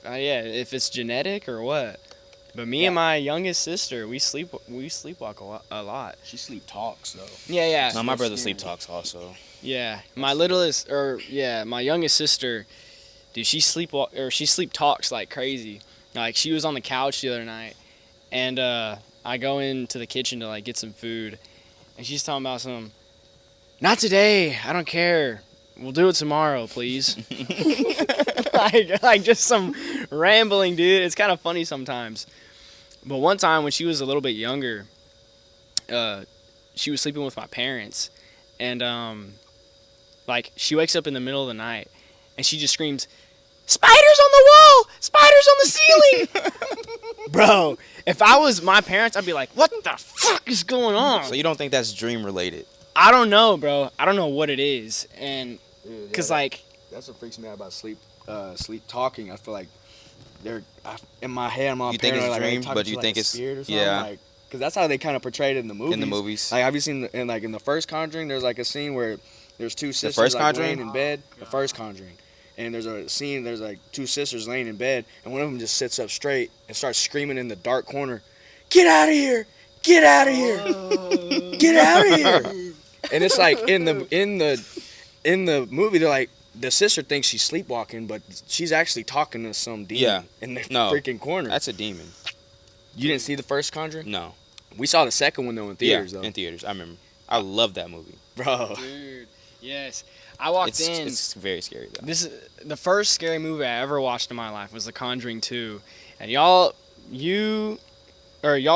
B: it's genetic or what, but me and my youngest sister, we sleepwalk a lot.
A: She sleep talks though.
B: Yeah.
C: No, my brother
A: scary.
C: sleep talks also.
B: Yeah, my my youngest sister, dude, she sleep talks like crazy. Like she was on the couch the other night, and I go into the kitchen to like get some food, and she's talking about some. Not today. I don't care. We'll do it tomorrow, please. like just some rambling, dude. It's kind of funny sometimes. But one time when she was a little bit younger, she was sleeping with my parents, and like she wakes up in the middle of the night, and she just screams, "Spiders on the wall! Spiders on the ceiling!" Bro, if I was my parents, I'd be like, "What the fuck is going on?"
C: So you don't think that's dream related?
B: I don't know, bro. I don't know what it is, and
A: Dude,
B: cause like
A: that's what freaks me out about sleep talking. I feel like in my head, I'm all
C: You think
A: paranoid,
C: it's
A: like, are they
C: dream,
A: talking
C: but
A: to,
C: you
A: like,
C: think
A: a
C: it's
A: spirit or something?
C: yeah.
A: Like, because that's how they kind of portrayed it in the movies.
C: In the movies.
A: Like, have you seen in the first Conjuring? There's like a scene where there's two sisters
C: first
A: like,
C: Conjuring?
A: laying in bed. The first Conjuring, and there's a scene. There's like two sisters laying in bed, and one of them just sits up straight and starts screaming in the dark corner, "Get out of here! Get out of here! Get out of here!" And it's like in the movie, they're like, the sister thinks she's sleepwalking, but she's actually talking to some demon
C: Yeah.
A: in the
C: No.
A: freaking corner.
C: That's a demon.
A: You didn't see the first Conjuring?
C: No.
A: We saw the second one though in theaters
C: yeah,
A: though.
C: in theaters. I remember. I love that movie.
A: Bro.
B: dude, yes. I walked in.
C: It's very scary though.
B: This is the first scary movie I ever watched in my life was The Conjuring 2, and y'all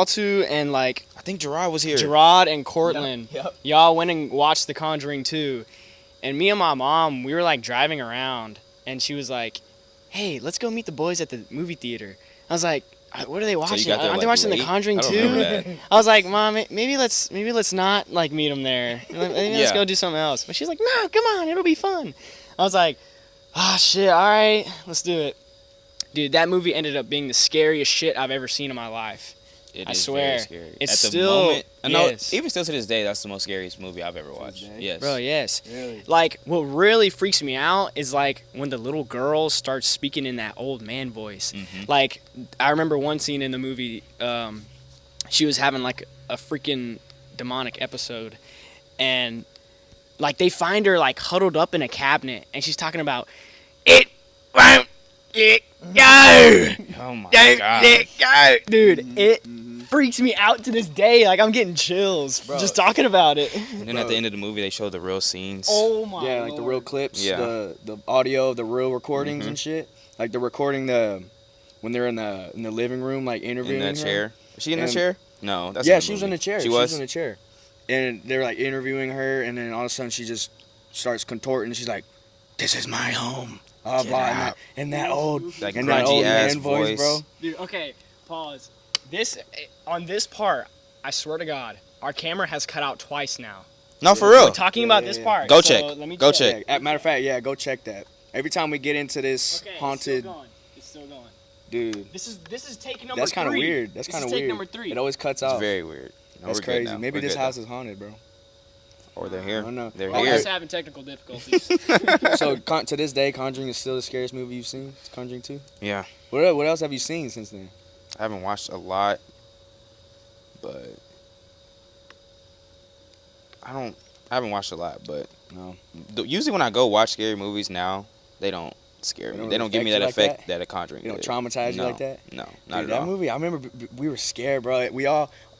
B: two, and like
C: I think Gerard was here.
B: Gerard and Cortland,
A: Yep.
B: y'all went and watched The Conjuring 2, and me and my mom, we were like driving around, and she was like, "Hey, let's go meet the boys at the movie theater." I was like, "What are they watching?
C: got there,
B: Aren't they
C: like,
B: watching The
C: late?
B: Conjuring
C: I don't
B: 2?"
C: remember that.
B: I was like, "Mom, maybe let's not like meet them there. Maybe let's
C: Yeah.
B: go do something else." But she's like, "No, come on, it'll be fun." I was like, "Ah, shit, all right, let's do it." Dude, that movie ended up being the scariest shit I've ever seen in my life.
C: It
B: I
C: is
B: swear.
C: very scary.
B: It's
C: At the
B: still-
C: moment, I know,
B: yes.
C: even still to this day, that's the most scariest movie I've ever watched.
A: day?
C: Yes.
B: Bro, yes.
A: Really?
B: Like, what really freaks me out is like when the little girl starts speaking in that old man voice.
C: Mhm.
B: Like, I remember one scene in the movie, she was having like a freaking demonic episode, and like they find her like huddled up in a cabinet, and she's talking about it won't let go,
C: Oh my
B: don't
C: god.
B: let go, dude. It freaks me out to this day. Like I'm getting chills
A: Bro.
B: just talking about it.
C: And then at the end of the movie, they showed the real scenes.
B: Oh my
A: Yeah, like the real
B: Lord.
A: clips,
C: Yeah.
A: the audio, the real recordings
C: Mhm.
A: and shit. Like the recording when they're in the living room, like interviewing
C: in that
A: her.
C: chair. Was she in the
A: And-
C: chair? No, that's
A: Yeah,
C: in
A: she was in
C: movie.
A: the chair.
C: She was.
A: in the chair, and they're like interviewing her, and then all of a sudden she just starts contorting. She's like, "This is my home." Blah
C: Get
A: blah.
C: out.
A: And that old,
C: That
A: and that
C: grungy
A: old
C: ass
A: man voice, bro.
B: Dude, okay, pause. On this part, I swear to God, our camera has cut out twice now.
C: No, for
B: We're
C: real.
B: talking
A: Yeah,
B: about
A: yeah,
B: this
A: yeah.
B: part.
C: Go
B: so
C: check.
B: Let me
C: Go
B: check.
C: check.
A: Matter of fact, yeah, go check that. Every time we get into this
B: Okay,
A: haunted,
B: It's still going. It's still going.
A: dude,
B: This is take number
A: that's kind of
B: 3.
A: weird. That's
B: This
A: kind
B: is
A: of
B: take
A: weird.
B: number 3.
A: It always cuts
C: It's
A: off.
C: very weird. No,
A: That's
C: we're good
A: crazy.
C: now.
A: Maybe
C: We're
A: this
C: good
A: house
C: now.
A: is haunted, bro.
C: Or they're
A: I
C: here.
A: don't know.
C: They're
B: We're
C: here.
B: just having technical difficulties.
A: So to this day, Conjuring is still the scariest movie you've seen. It's Conjuring 2.
C: Yeah.
A: What else have you seen since then?
C: I haven't watched a lot, but I haven't watched a lot, but
A: No.
C: usually when I go watch scary movies now, they don't scare
A: They
C: me.
A: don't
C: They don't give me that
A: affect you like
C: effect that a Conjuring
A: They don't
C: did.
A: traumatize you
C: No.
A: like that?
C: No,
A: Dude,
C: not at
A: that
C: all.
A: movie, I remember we were scared, bro.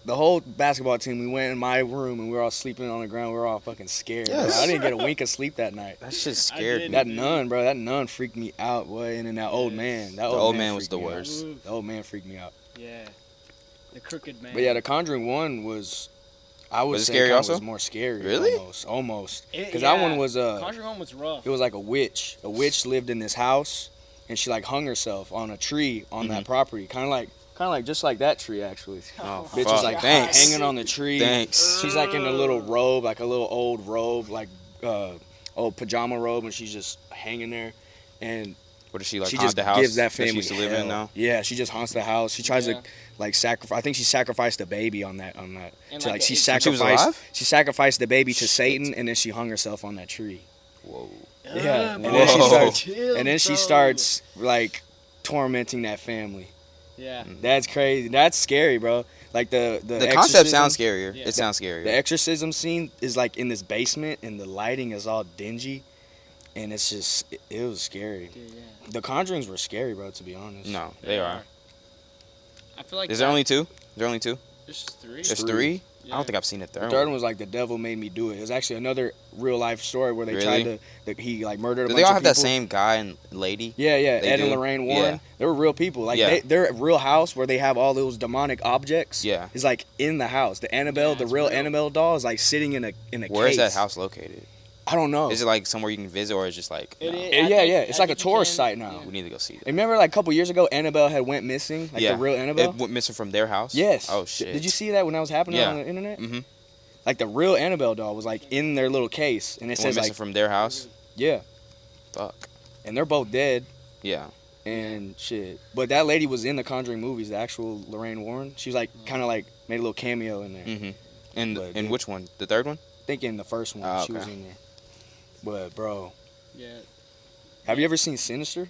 A: The whole basketball team, we went in my room and we were all sleeping on the ground. We were all fucking scared. Bro.
C: Yes.
A: I didn't get a wink of sleep that night.
C: That shit
B: I
C: scared
B: did.
C: me.
A: That nun, bro, that nun freaked me out, boy. And then that old man. That
C: The old man was
A: freaked
C: the
A: me out.
C: worst.
A: The old man freaked me out.
B: Yeah. The crooked man.
A: But yeah, the Conjuring 1 was, I would
C: Was it
A: say,
C: scary
A: kinda
C: also?
A: was more scary.
C: Really?
A: Almost.
B: It-
A: Because that
B: yeah.
A: one was,
B: Conjuring 1 was rough.
A: it was like a witch. A witch lived in this house, and she like hung herself on a tree on that
C: Mhm.
A: property, kind of like just like that tree actually.
C: Oh,
A: Bitch
C: fuck.
A: was like
C: Thanks.
A: hanging on the tree.
C: Thanks.
A: She's like in a little robe, like a little old robe, like old pajama robe, and she's just hanging there, and
C: What does she like?
A: she
C: haunt
A: just
C: the house
A: gives that
C: she
A: family
C: used to live in
A: hell.
C: now.
A: Yeah, she just haunts the house. She tries
B: Yeah.
A: to like sacrifice. I think she sacrificed a baby on that.
B: And,
A: So,
B: like,
A: like she
B: it-
C: She was
A: sacrificed.
C: alive?
A: She sacrificed the baby to
C: Shit.
A: Satan, and then she hung herself on that tree.
C: Whoa.
A: Yeah, and
C: bro.
A: then she starts.
B: Chill,
A: And then she
B: bro.
A: starts like tormenting that family.
B: Yeah.
A: That's crazy. That's scary, bro. Like the
C: concept
A: exorcism-
C: sounds scarier.
B: Yeah.
C: It sounds scarier.
A: The exorcism scene is like in this basement, and the lighting is all dingy, and it's just it was scary.
B: Dude, yeah.
A: The Conjurings were scary, bro. To be honest.
C: No, they are.
B: I feel like
C: Is there only two? Is there only two?
B: there's 3.
C: There's
A: three.
C: 3? I
B: Yeah.
C: don't think I've seen the
A: The
C: third
A: third
C: one.
A: one was like the devil made me do it. It was actually another real life story where they
C: Really?
A: tried to he like murdered a
C: Do
A: bunch
C: they all
A: of
C: have that
A: people.
C: same guy and lady?
A: Yeah, yeah.
C: They
A: Ed and
C: do?
A: Lorraine Warren.
C: Yeah.
A: They were real people. Like
C: Yeah.
A: they're a real house where they have all those demonic objects.
C: Yeah.
A: It's like in the house. The Annabelle,
B: Yeah,
A: the
B: it's
A: real
B: real.
A: Annabelle doll, is like sitting in a
C: Where is
A: case.
C: that house located?
A: I don't know.
C: Is it like somewhere you can visit, or is it just like?
B: It
C: no,
B: is.
A: Yeah, yeah. It's like a tourist site now.
C: we need to go see that.
A: Remember, like a couple years ago, Annabelle had went missing. Like
C: yeah,
A: the real Annabelle.
C: It went missing from their house.
A: Yes.
C: Oh shit.
A: Did you see that when that was happening
C: Yeah.
A: on the internet?
C: Mm-hmm.
A: Like the real Annabelle doll was like in their little case, and it
C: It went
A: says
C: missing
A: like
C: from their house.
A: yeah,
C: Fuck.
A: and they're both dead
C: Yeah.
A: and shit. But that lady was in the Conjuring movies, the actual Lorraine Warren. She was like kind of like made a little cameo in there.
C: Mm-hmm. And
A: But,
C: and
A: yeah.
C: which one? The third one?
A: I think in the first one
C: Oh,
A: she was
C: okay.
A: in there. But bro,
B: Yeah.
A: have you ever seen Sinister?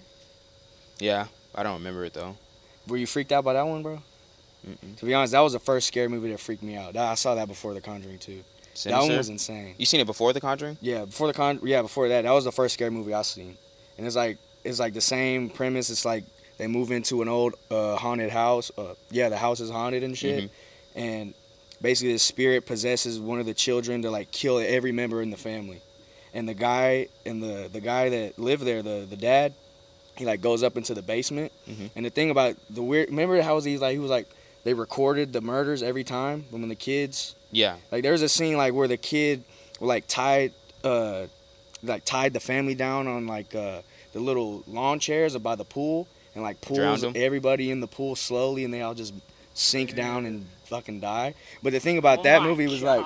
C: Yeah. I don't remember it though.
A: Were you freaked out by that one, bro?
C: Mm-mm.
A: To be honest, that was the first scary movie that freaked me out. I saw that before The Conjuring 2. That one
C: Sinister?
A: was insane.
C: You seen it before The Conjuring?
A: Yeah, before before that, that was the first scary movie I seen. And it's like the same premise. It's like they move into an old haunted house. Yeah, the house is haunted and shit.
C: Mm-hmm.
A: And basically, the spirit possesses one of the children to like kill every member in the family. And the guy the guy that lived there, the dad, he like goes up into the basement.
C: Mhm.
A: And the thing about the weird, remember how he was like they recorded the murders every time when the kids.
C: Yeah.
A: Like there was a scene like where the kid like tied the family down on like the little lawn chairs by the pool and like
C: Drowned
A: pulls
C: 'em?
A: everybody in the pool slowly and they all just sink down and fucking die. But the thing about that movie was like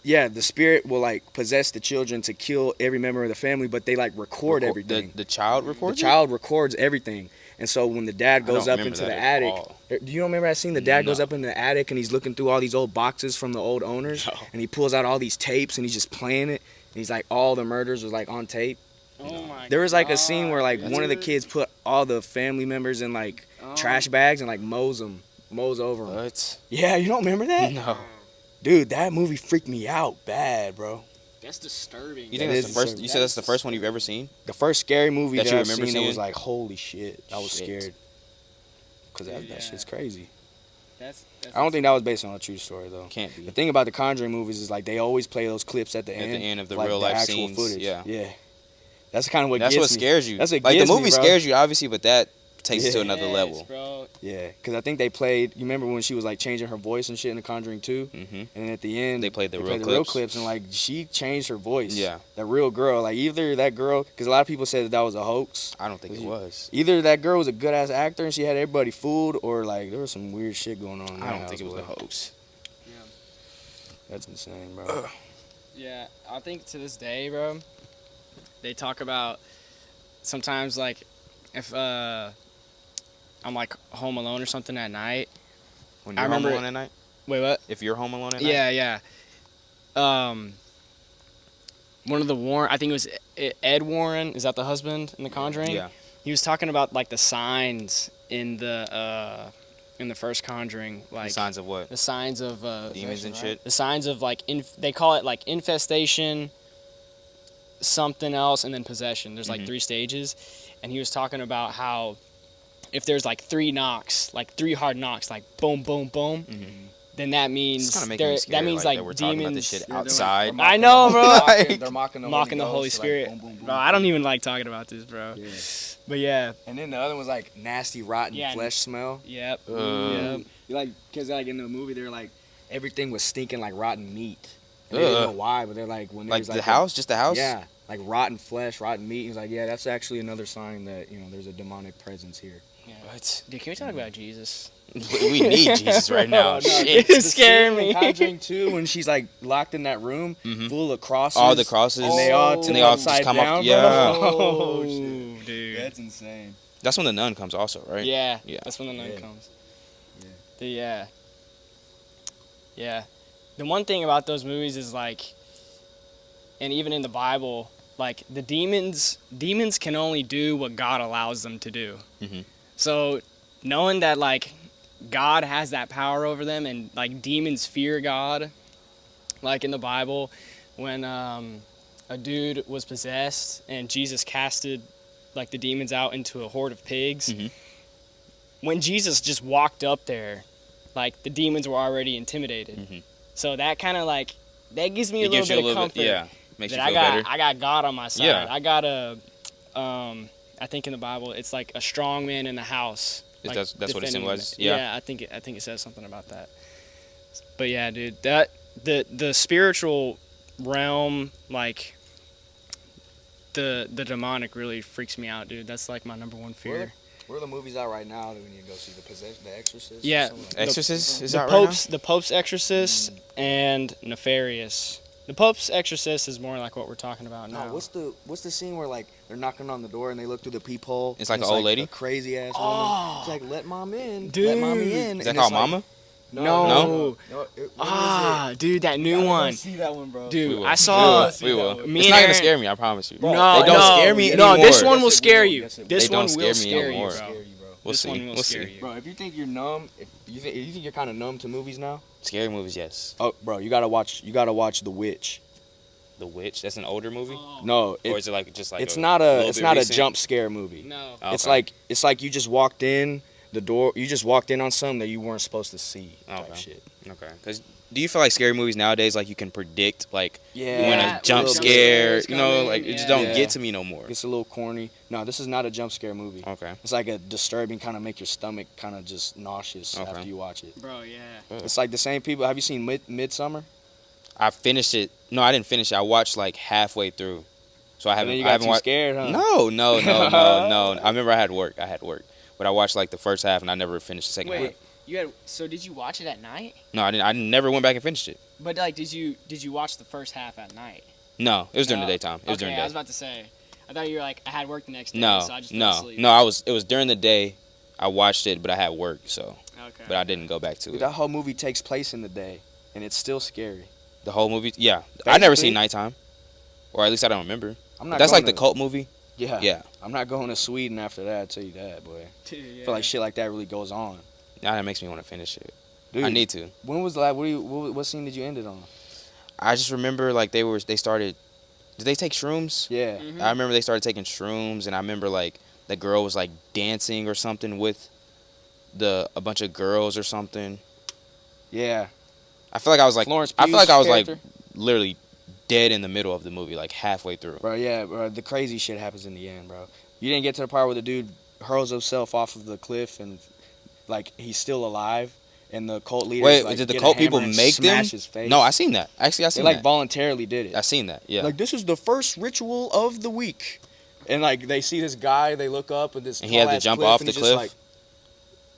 A: yeah, the spirit will like possess the children to kill every member of the family, but they like record everything.
C: The child
A: The
C: records.
A: child records everything. And so when the dad goes
C: don't
A: up
C: remember
A: into the
C: that at
A: attic,
C: all.
A: do you don't remember that scene? The dad goes
C: No.
A: up into the attic and he's looking through all these old boxes from the old owners,
C: No.
A: and he pulls out all these tapes and he's just playing it. And he's like, all the murders was like on tape.
B: Oh my.
A: There was like a scene where like
B: God,
A: one of the
B: dude.
A: kids put all the family members in like
B: Oh.
A: trash bags and like mows over them.
C: What?
A: Yeah, you don't remember that?
C: No.
A: Dude, that movie freaked me out bad, bro.
B: That's disturbing.
C: You think
A: That
C: that's
A: is
C: the first?
A: disturbing.
C: You said that's the first one you've ever seen?
A: The first scary movie
C: That
A: that,
C: you
A: I've
C: remember
A: seen, it was
C: seeing?
A: like, holy shit. I was
C: Shit.
A: scared. Because
B: Dude,
A: that
B: yeah.
A: shit's crazy.
B: That's
A: I don't think that was based on a true story, though.
C: Can't be.
A: The thing about the Conjuring movies is like they always play those clips at the
C: At
A: end.
C: the end of the
A: like,
C: real life
A: actual
C: scenes,
A: footage.
C: yeah.
A: Yeah. That's kind of what
C: That's
A: gets
C: what
A: me.
C: scares you.
A: That's what
C: like the
A: gets me,
C: movie
A: bro.
C: scares you, obviously, but that takes it to
A: Yeah.
C: another level.
B: bro.
A: Yeah, because I think they played. You remember when she was like changing her voice and shit in the Conjuring 2?
C: Mm-hmm.
A: And then at the end,
C: They played the real
A: real
C: clips.
A: clips, and like she changed her voice.
C: Yeah.
A: The real girl, like either that girl, because a lot of people said that was a hoax.
C: I don't think it was.
A: Either that girl was a good ass actor and she had everybody fooled, or like there was some weird shit going on. in
C: I
A: that
C: don't
A: house,
C: think it was
A: boy.
C: a hoax.
A: That's insane, bro.
B: Yeah, I think to this day, bro, they talk about sometimes like if I'm like home alone or something at night.
C: When
B: I
C: you're home
B: remember-
C: alone at night?
B: Wait, what?
C: If you're home alone at night?
B: Yeah, yeah. One of the Warren, I think it was Ed Warren. Is that the husband in The Conjuring?
C: Yeah.
B: He was talking about like the signs in the first Conjuring, like
C: The signs of what?
B: the signs of
C: Demons and shit?
B: the signs of like they call it like infestation, something else, and then possession. There's like
C: Mhm.
B: 3 stages, and he was talking about how if there's like 3 knocks, like 3 hard knocks, like boom, boom, boom, then that means
C: It's kind of making me scared.
B: that means
C: like
B: like
C: that we're talking about
B: demons.
C: this shit
A: Yeah, they're
C: outside.
B: I know, bro.
A: They're mocking the
B: Mocking the Holy
A: Ghost, like,
B: Spirit,
A: boom, boom, boom,
B: bro. I don't
A: boom.
B: even like talking about this, bro.
A: Yeah.
B: But yeah,
A: And then the other was like nasty, rotten
B: Yeah.
A: flesh smell.
B: yep,
C: Uh,
B: yep.
A: Like, cause like in the movie, they're like everything was stinking like rotten meat. And
C: Ugh.
A: they didn't know why, but they're like when
C: Like
A: there's
C: the house? Just the house?
A: Yeah, like rotten flesh, rotten meat. He's like, yeah, that's actually another sign that there's a demonic presence here.
C: What?
B: Dude, can we talk about Jesus?
C: We need Jesus right now.
B: No,
C: Shit.
B: it's scaring me.
A: In Conjuring 2, when she's like locked in that room
C: Mhm.
A: full of crosses.
C: All the crosses.
A: And they all,
B: Oh.
A: tip
C: And they all just
A: upside
C: come off-
A: down,
C: yeah.
A: bro.
B: Oh,
A: shit.
B: dude.
A: That's insane.
C: That's when the nun comes also, right?
B: Yeah,
C: Yeah.
B: that's when the nun
A: Yeah.
B: comes.
A: Yeah.
B: Yeah. The one thing about those movies is like, and even in the Bible, like the demons can only do what God allows them to do.
C: Mhm.
B: So knowing that like God has that power over them, and like demons fear God. Like in the Bible, when a dude was possessed and Jesus casted like the demons out into a horde of pigs.
C: Mhm.
B: When Jesus just walked up there, like the demons were already intimidated.
C: Mhm.
B: So that kind of like that gives me
C: It
B: a little
C: gives you
B: bit
C: a
B: of
C: little bit,
B: comfort.
C: yeah, makes
B: That
C: you
B: I
C: feel
B: got
C: better.
B: I got God on my side.
C: Yeah.
B: I got I think in the Bible it's like a strong man in the house. Like
C: That's what it
B: defending
C: symbolizes?
B: the-
C: Yeah.
B: I think it says something about that. But yeah, dude, that the spiritual realm, like the demonic, really freaks me out, dude. That's like my number one fear.
A: Where are the movies out right now that we need to go see? The Exorcist?
B: Yeah.
A: Or something like that?
C: Exorcist is
B: The
C: out
B: Pope's Exorcist and Nefarious. The Pope's Exorcist is more like what we're talking about now.
A: No, what's the scene where like they're knocking on the door and they look through the peephole?
C: It's like
A: and
C: an old lady?
A: a crazy ass
B: Oh.
A: woman. It's like let mom in,
B: Dude.
A: let mommy in.
C: Is
A: And
C: that
A: it's
C: called
A: like-
C: Mama?
B: No.
A: What
B: Dude, that
A: is it?
B: new
A: Gotta go
B: one.
A: see that one, bro.
B: Dude,
C: We will.
B: I saw.
C: We will.
B: Me
C: It's
B: and
C: not gonna
B: Aaron-
C: scare me, I promise you.
A: Bro,
B: No,
C: They don't
B: no,
C: scare me
B: no. This
C: anymore.
B: one will
A: Yes, it
B: scare
A: will.
B: you.
A: Yes, it will.
B: This
C: They
B: one
C: don't
B: will
C: scare me
B: scare you,
C: anymore.
B: bro.
A: Scare you, bro.
C: We'll
B: This
C: see.
B: one will
C: We'll
B: scare
C: see.
B: you.
A: Bro, if you think you're numb, if you think you're kind of numb to movies now,
C: Scary movies, yes.
A: oh, bro, you gotta watch The Witch.
C: The Witch. That's an older movie,
A: No,
C: or is it like just like
A: it's
C: a
A: not
C: little
A: it's
C: bit
A: not
C: recent?
A: a jump scare movie.
B: No.
C: Oh,
A: It's
C: okay.
A: like you just walked in the door. You just walked in on something that you weren't supposed to see. Type
C: Okay.
A: shit.
C: Okay. Because do you feel like scary movies nowadays, like you can predict like
A: Yeah.
C: when
B: Yeah,
C: a jump
A: little bit.
C: scare,
B: scare's
C: you know,
B: coming,
C: like it just
B: yeah.
C: don't
A: Yeah.
C: get to me no more.
A: It's a little corny. No, this is not a jump scare movie.
C: Okay.
A: It's like a disturbing kind of make your stomach kind of just nauseous
C: Okay.
A: after you watch it.
B: Bro, yeah.
A: It's like the same people. Have you seen Midsummer?
C: I finished it. No, I didn't finish it. I watched like halfway through, so I
A: And
C: haven't.
A: then you
C: I
A: got
C: haven't
A: too
C: watched.
A: scared, huh?
C: No. I remember I had work. But I watched like the first half and I never finished the second half.
B: Wait, you had so did you watch it at night?
C: No, I didn't. I never went back and finished it.
B: But like, did you watch the first half at night?
C: No, it was during the
B: No.
C: daytime. It was during
B: Okay,
C: the
B: I
C: day.
B: was about to say. I thought you were like, I had work the next day,
C: No,
B: so I just fell
C: no,
B: asleep.
C: no. It was during the day. I watched it, but I had work, so.
B: Okay.
C: But I didn't go back to
A: Dude,
C: it.
A: that whole movie takes place in the day, and it's still scary.
C: The whole movie, yeah. I never
A: Basically-
C: seen Nighttime, or at least I don't remember.
A: I'm not.
C: That's like
A: going
C: the cult movie.
A: Yeah.
C: Yeah.
A: I'm not going to Sweden after that. I tell you that, boy.
B: Dude,
A: I feel like shit like that really goes on.
C: Now that makes me want to finish it.
A: Dude,
C: I need to.
A: When was the last? What scene did you end it on?
C: I just remember like they started. Did they take shrooms?
A: Yeah.
B: Mhm.
C: I remember they started taking shrooms, and I remember like the girl was like dancing or something with a bunch of girls or something.
A: Yeah.
C: I feel like I was like
A: Florence
C: I feel like
A: Pugh's
C: I was like
A: character?
C: literally dead in the middle of the movie, like halfway through.
A: Bro, yeah, bro. The crazy shit happens in the end, bro. You didn't get to the part where the dude hurls himself off of the cliff and like he's still alive, and the cult leaders.
C: Wait,
A: like,
C: did the
A: get a
C: cult people
A: hammer and
C: make them?
A: smash His face.
C: No, I seen that. Actually, I
A: They
C: seen
A: like
C: that.
A: voluntarily did it.
C: I seen that. Yeah.
A: Like this is the first ritual of the week, and like they see this guy, they look up and this.
C: And he had to
A: tall-ass
C: jump
A: cliff,
C: off
A: and
C: the
A: he's
C: cliff?
A: Just like,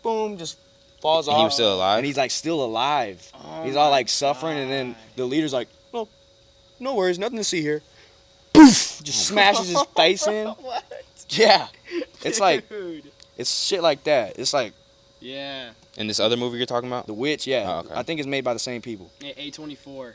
A: boom, just falls
C: And
A: off.
C: he was still alive?
A: And he's like still alive.
B: Oh
A: He's all
B: my
A: like suffering, and then
B: God.
A: the leader's like, "No, no worries, nothing to see here." Poof! Just smashes his face in.
B: What?
A: Yeah, it's like
B: Dude.
A: it's shit like that. It's like
B: Yeah.
C: In this other movie you're talking about?
A: The Witch. Yeah,
C: Oh, okay.
A: I think it's made by the same people.
B: A24.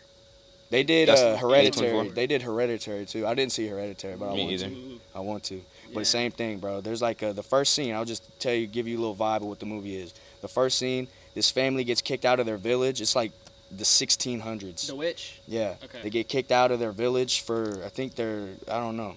A: They did
C: That's
A: Hereditary.
C: A24?
A: They did Hereditary too. I didn't see Hereditary, but I
C: Me
A: want
C: either.
A: to. I want to. But
B: Yeah.
A: the same thing, bro. There's like the first scene. I'll just tell you, give you a little vibe of what the movie is. The first scene, this family gets kicked out of their village. It's like the 1600s.
B: The Witch.
A: Yeah.
B: Okay.
A: They get kicked out of their village for, I think I don't know.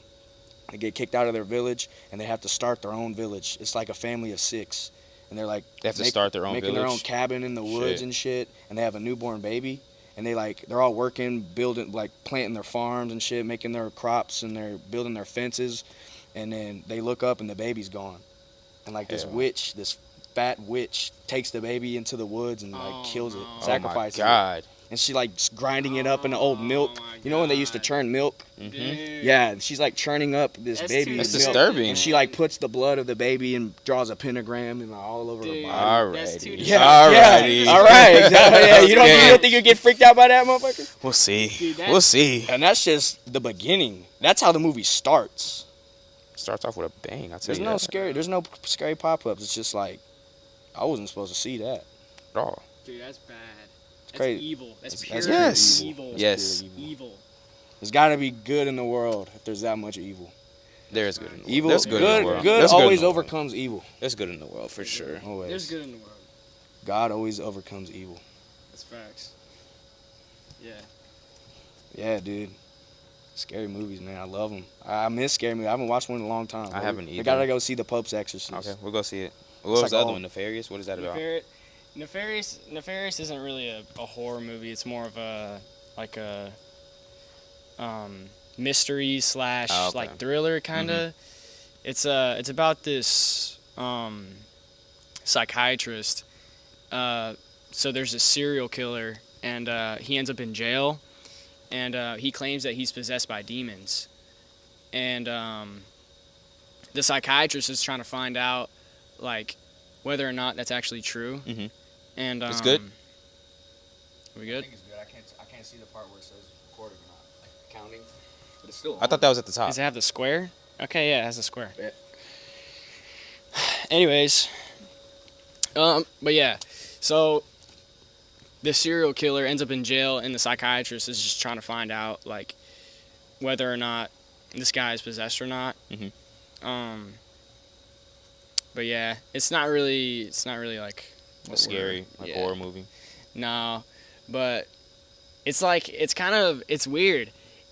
A: They get kicked out of their village and they have to start their own village. It's like a family of 6. And they're like
C: They have to start their own
A: making their own
C: village?
A: cabin in the woods
C: Shit.
A: and shit. And they have a newborn baby. And they're all working, building, like planting their farms and shit, making their crops, and they're building their fences. And then they look up and the baby's gone. And like this
C: Hell.
A: witch, this fat witch, takes the baby into the woods and like
B: Oh,
A: kills it,
B: no.
A: sacrifices
C: Oh
A: it.
C: my God.
A: And she like just grinding it up in the old
B: Oh
A: milk.
B: my
A: You know when they used to
B: God.
A: churn milk?
C: Mhm.
B: Dude.
A: Yeah, she's like churning up this
B: That's
A: baby.
B: too
C: That's
A: in milk.
C: disturbing.
A: And she like puts the blood of the baby and draws a pentagram and all over
B: Dude.
A: her body.
B: That's too
C: Alrighty.
B: disturbing.
A: Yeah,
C: Alrighty.
A: yeah, all right, exactly. Yeah, you
C: Okay.
A: don't think you get freaked out by that, motherfucker?
C: We'll see.
B: Dude, that-
C: We'll see.
A: And that's just the beginning. That's how the movie starts.
C: Starts off with a bang. I'll tell
A: There's
C: you
A: no
C: that.
A: scary. There's no scary pop-ups. It's just like I wasn't supposed to see that.
C: At all.
B: Dude, that's bad. That's
A: crazy.
B: evil. That's
A: That's
B: pure
A: pure
C: Yes.
B: evil.
C: Yes.
A: Pure evil.
B: Evil.
A: There's got to be good in the world if there's that much evil.
C: There is good in the world.
A: Evil,
C: There's good in the
A: good,
C: world.
A: good
C: There's good in
A: always
C: the world.
A: overcomes evil.
C: There's good in the world for sure.
A: Always.
B: There's good in the world.
A: God always overcomes evil.
B: That's facts. Yeah.
A: Yeah, dude. Scary movies, man. I love them. I miss scary movies. I haven't watched one in a long time.
C: I haven't
A: I
C: either.
A: gotta go see The Pope's Exorcist.
C: Okay, we'll go see it. What
A: It's
C: was
A: like
C: the other
A: all-
C: one? Nefarious? What is that about?
B: Nefarious isn't really a horror movie. It's more of a mystery slash
C: Oh, okay.
B: like thriller kind of. It's about this psychiatrist. So there's a serial killer, and he ends up in jail, and he claims that he's possessed by demons, and the psychiatrist is trying to find out like whether or not that's actually true.
C: Mhm.
B: And
C: It's good?
B: Are we good?
A: it's good. I can't see the part where it says recording or not, like counting. But it's still
C: I thought that was at the top.
B: Does it have the square? Okay, yeah, it has a square.
A: Yeah.
B: Anyways, but yeah, so the serial killer ends up in jail, and the psychiatrist is just trying to find out like whether or not this guy is possessed or not.
C: Mhm.
B: But yeah, it's not really like
C: A scary,
B: yeah.
C: horror movie.
B: No, but it's weird.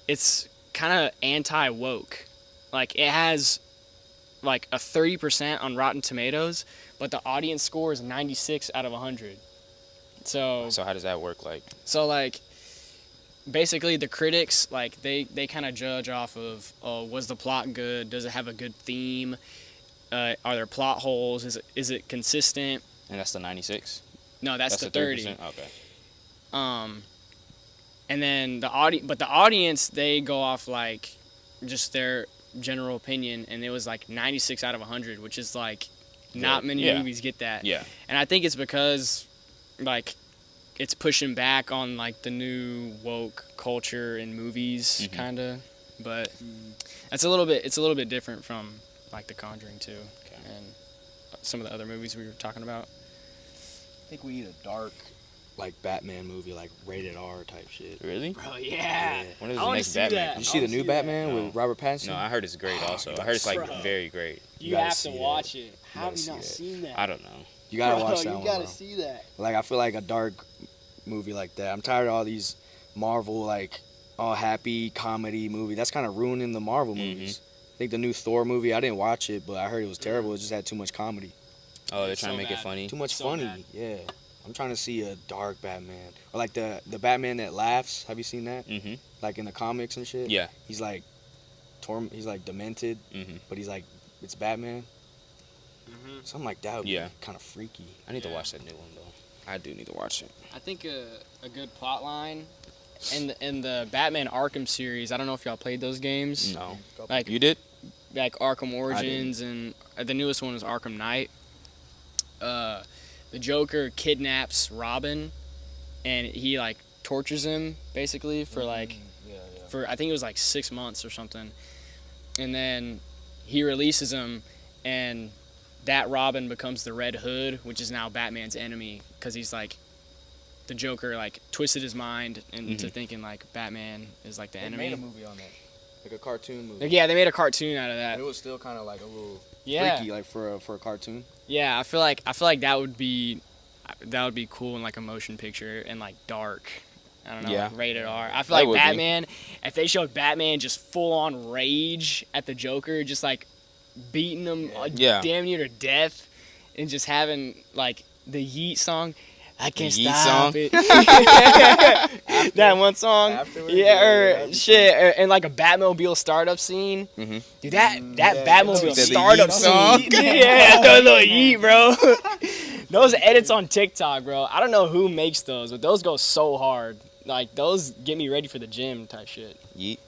B: It's kind of anti-woke. Like it has like a 30% on Rotten Tomatoes, but the audience score is 96 out of 100. So
C: how does that work? Like,
B: basically the critics like they kind of judge off of, oh, was the plot good? Does it have a good theme? Are there plot holes? Is it consistent?
C: and that's the 96.
B: No, that's the 30.
C: 30%? Okay.
B: And then the audience, they go off like just their general opinion, and it was like 96 out of 100, which is like not many
C: Yeah.
B: movies get that.
C: Yeah.
B: And I think it's because like it's pushing back on like the new woke culture in movies,
C: Mhm.
B: kind of. But it's a little bit different from like The Conjuring 2 and some of the other movies we were talking about.
A: I think we need a dark, like Batman movie, like rated R type shit.
C: Really?
B: Bro, yeah.
C: When is
B: I
C: the
B: wanna
C: next
B: see
C: Batman?
B: that.
A: Did you
B: I
A: see the
B: wanna
A: new
B: see that.
A: Batman
C: No.
A: with Robert Pattinson?
C: No, I heard it's great also. I heard it's like
B: Bro.
C: very great.
B: You
A: gotta
B: have
A: see
B: to
A: that.
B: watch it. How
A: gotta
B: have you
A: see
B: not
A: that.
B: seen that?
C: I don't know.
A: You gotta
B: Bro,
A: watch that
B: you
A: one,
B: gotta
A: bro.
B: see that.
A: Like I feel like a dark movie like that. I'm tired of all these Marvel like all happy comedy movie. That's kind of ruining the Marvel movies. I think the new Thor movie, I didn't watch it, but I heard it was terrible. It just had too much comedy.
C: Oh, they're
B: It's
C: trying
B: so
C: to make it
B: bad.
C: funny.
A: Too much
B: So
A: funny.
B: bad.
A: Yeah. I'm trying to see a dark Batman. Or like the Batman that laughs. Have you seen that?
C: Mhm.
A: Like in the comics and shit?
C: Yeah.
A: He's like he's like demented,
C: Mhm.
A: but he's like it's Batman.
B: Mhm.
A: Something like that would
C: Yeah.
A: be kind of freaky.
C: I need to
B: Yeah.
C: watch that new one though. I do need to watch it.
B: I think a good plot line in the Batman Arkham series. I don't know if y'all played those games.
C: No.
B: Like
C: You did?
B: Arkham Origins, and the newest one is Arkham Knight. The Joker kidnaps Robin, and he like tortures him basically for like for I think it was like 6 months or something, and then he releases him, and that Robin becomes the Red Hood, which is now Batman's enemy because he's like the Joker like twisted his mind into
C: Mhm.
B: thinking like Batman is like the
A: They
B: enemy.
A: made a movie on that. Like a cartoon movie.
B: Like, yeah, they made a cartoon out of that.
A: And it was still kind of like a little
B: Yeah.
A: freaky, like for a cartoon.
B: Yeah, I feel like that would be cool in like a motion picture and like dark. I don't know,
C: Yeah.
B: like rated R. I feel
C: That
B: like
C: would be.
B: Batman, if they showed Batman just full on rage at the Joker, just like beating him
C: Yeah.
B: damn near to death, and just having like the Yeet song. I can't
C: Yeet
B: stop
C: song?
B: it. That one song.
A: Afterwards?
B: Yeah,
A: Yeah,
B: or
A: that'd be
B: shit, and like a Batmobile startup scene.
C: Mhm.
B: Dude, that
A: yeah,
B: Batmobile
C: the
B: startup
C: Yeet song?
B: scene. Yeah, throw a little Yeet, bro. Those edits on TikTok, bro. I don't know who makes those, but those go so hard. Like those get me ready for the gym type shit.
C: Yeet?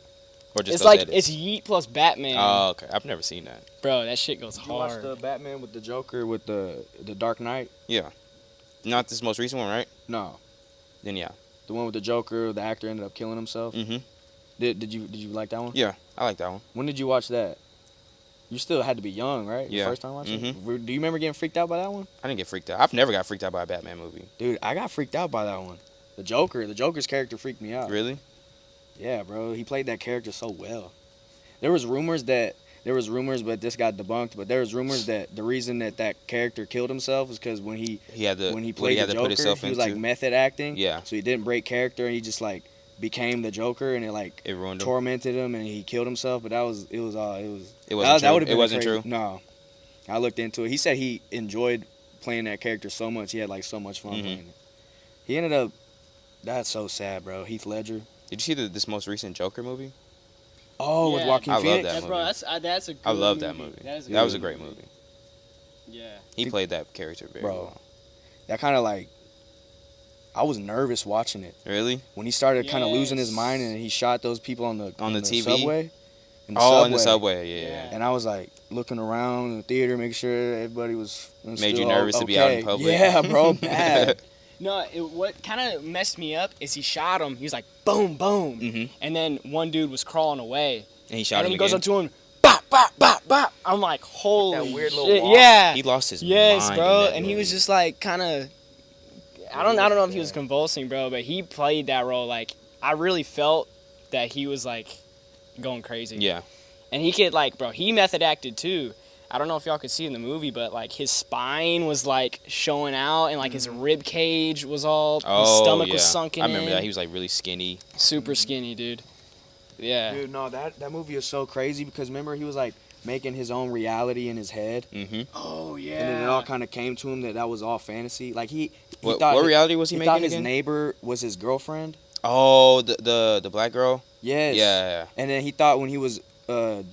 C: Or just
B: It's
C: those
B: like
C: edits?
B: it's Yeet plus Batman,
C: Oh, okay. I've never seen that.
B: bro. That shit goes
A: Did you watch
B: hard.
A: the Batman with the Joker with the Dark Knight?
C: Yeah. Not this most recent one, right?
A: No,
C: Then yeah.
A: the one with the Joker. The actor ended up killing himself.
C: Mhm.
A: Did you like that one?
C: Yeah, I like that one.
A: When did you watch that? You still had to be young, right?
C: Yeah.
A: The first time watching it?
C: Mhm.
A: Do you remember getting freaked out by that one?
C: I didn't get freaked out. I've never got freaked out by a Batman movie.
A: Dude, I got freaked out by that one. The Joker's character freaked me out.
C: Really?
A: Yeah, bro. He played that character so well. There was rumors that there was rumors, but this got debunked. But there was rumors that the reason that character killed himself was because when he
C: He had to
A: played the
C: to
A: Joker,
C: put himself
A: he was
C: into.
A: like method acting.
C: Yeah.
A: So he didn't break character, and he just like became the Joker, and it
C: ruined him.
A: tormented him, and he killed himself. But it wasn't
C: It
A: that,
C: wasn't
A: that would
C: true.
A: have
C: It
A: been
C: wasn't
A: crazy.
C: true.
A: No, I looked into it. He said he enjoyed playing that character so much. He had like so much fun
C: Mhm.
A: playing it. He ended up. That's so sad, bro. Heath Ledger.
C: Did you see this most recent Joker movie?
A: Oh, with
B: Yeah.
A: Joaquin
C: I love
A: Phoenix.
C: that
B: Yeah,
C: movie.
B: bro, that's a good
C: I love that movie.
B: That, is
C: That was a
B: good
C: great movie.
B: Yeah.
C: He played that character very
A: Bro.
C: well.
A: That kind of like. I was nervous watching it
C: Really?
A: when he started kind of losing his
B: Yes.
A: mind and he shot those people on the
C: TV?
A: subway. In
C: Oh, in the subway, yeah.
A: And I was like looking around the theater, making sure everybody was
C: Made
A: still
C: you nervous to be out in
A: okay.
C: public?
A: Yeah, bro, bad.
B: No, what kind of messed me up is he shot him. He was like, boom, boom.
C: Mhm.
B: And then one dude was crawling away.
C: And he shot
B: And then
C: him
B: he goes
C: again.
B: up to him, bop, bop, bop, bop. I'm like, holy
A: That weird little
B: shit.
A: walk.
B: Yeah.
C: He lost his
B: Yes,
C: mind.
B: bro.
C: in that
B: And he was
C: movie.
B: just like kind of, I don't know if he was
A: Yeah.
B: convulsing, bro, but he played that role. Like, I really felt that he was like going crazy.
C: Yeah.
B: And he could like, bro, he method acted too. I don't know if y'all could see in the movie, but like his spine was like showing out, and like his rib cage was all, his
C: Oh,
B: stomach
C: yeah.
B: was sunken
C: I remember
B: in.
C: that. He was like really skinny.
B: Super skinny, dude. Yeah.
A: Dude, no, that movie is so crazy because remember he was like making his own reality in his head,
C: Mm-hmm.
B: Oh yeah.
A: and then it all kind of came to him that was all fantasy. Like he
C: What
A: thought
C: reality was he
A: thought
C: making
A: his
C: again?
A: neighbor was his girlfriend.
C: Oh, the black girl.
A: Yes.
C: Yeah.
A: And then he thought when he was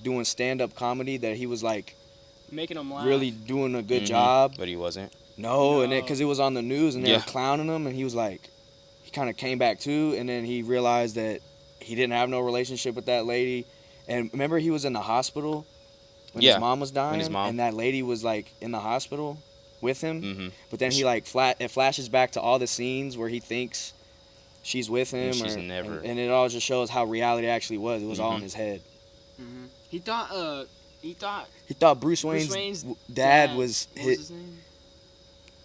A: doing stand-up comedy that he was like
B: Making him laugh.
A: really doing a good
C: Mhm.
A: job.
C: But he wasn't.
A: No, and
B: No.
A: because it was on the news and they
C: Yeah.
A: were clowning him, and he was like, he kind of came back too, and then he realized that he didn't have no relationship with that lady. And remember, he was in the hospital when
C: Yeah,
A: his mom was dying,
C: his mom-
A: and that lady was like in the hospital with him.
C: Mm-hmm.
A: But then he like it flashes back to all the scenes where he thinks she's with him,
C: And she's never.
A: and it all just shows how reality actually was. It was all in
C: Mhm.
A: his head.
B: Mhm. He thought
A: He thought Bruce Wayne's,
B: Wayne's
A: dad was
B: what was
A: his.
B: his name?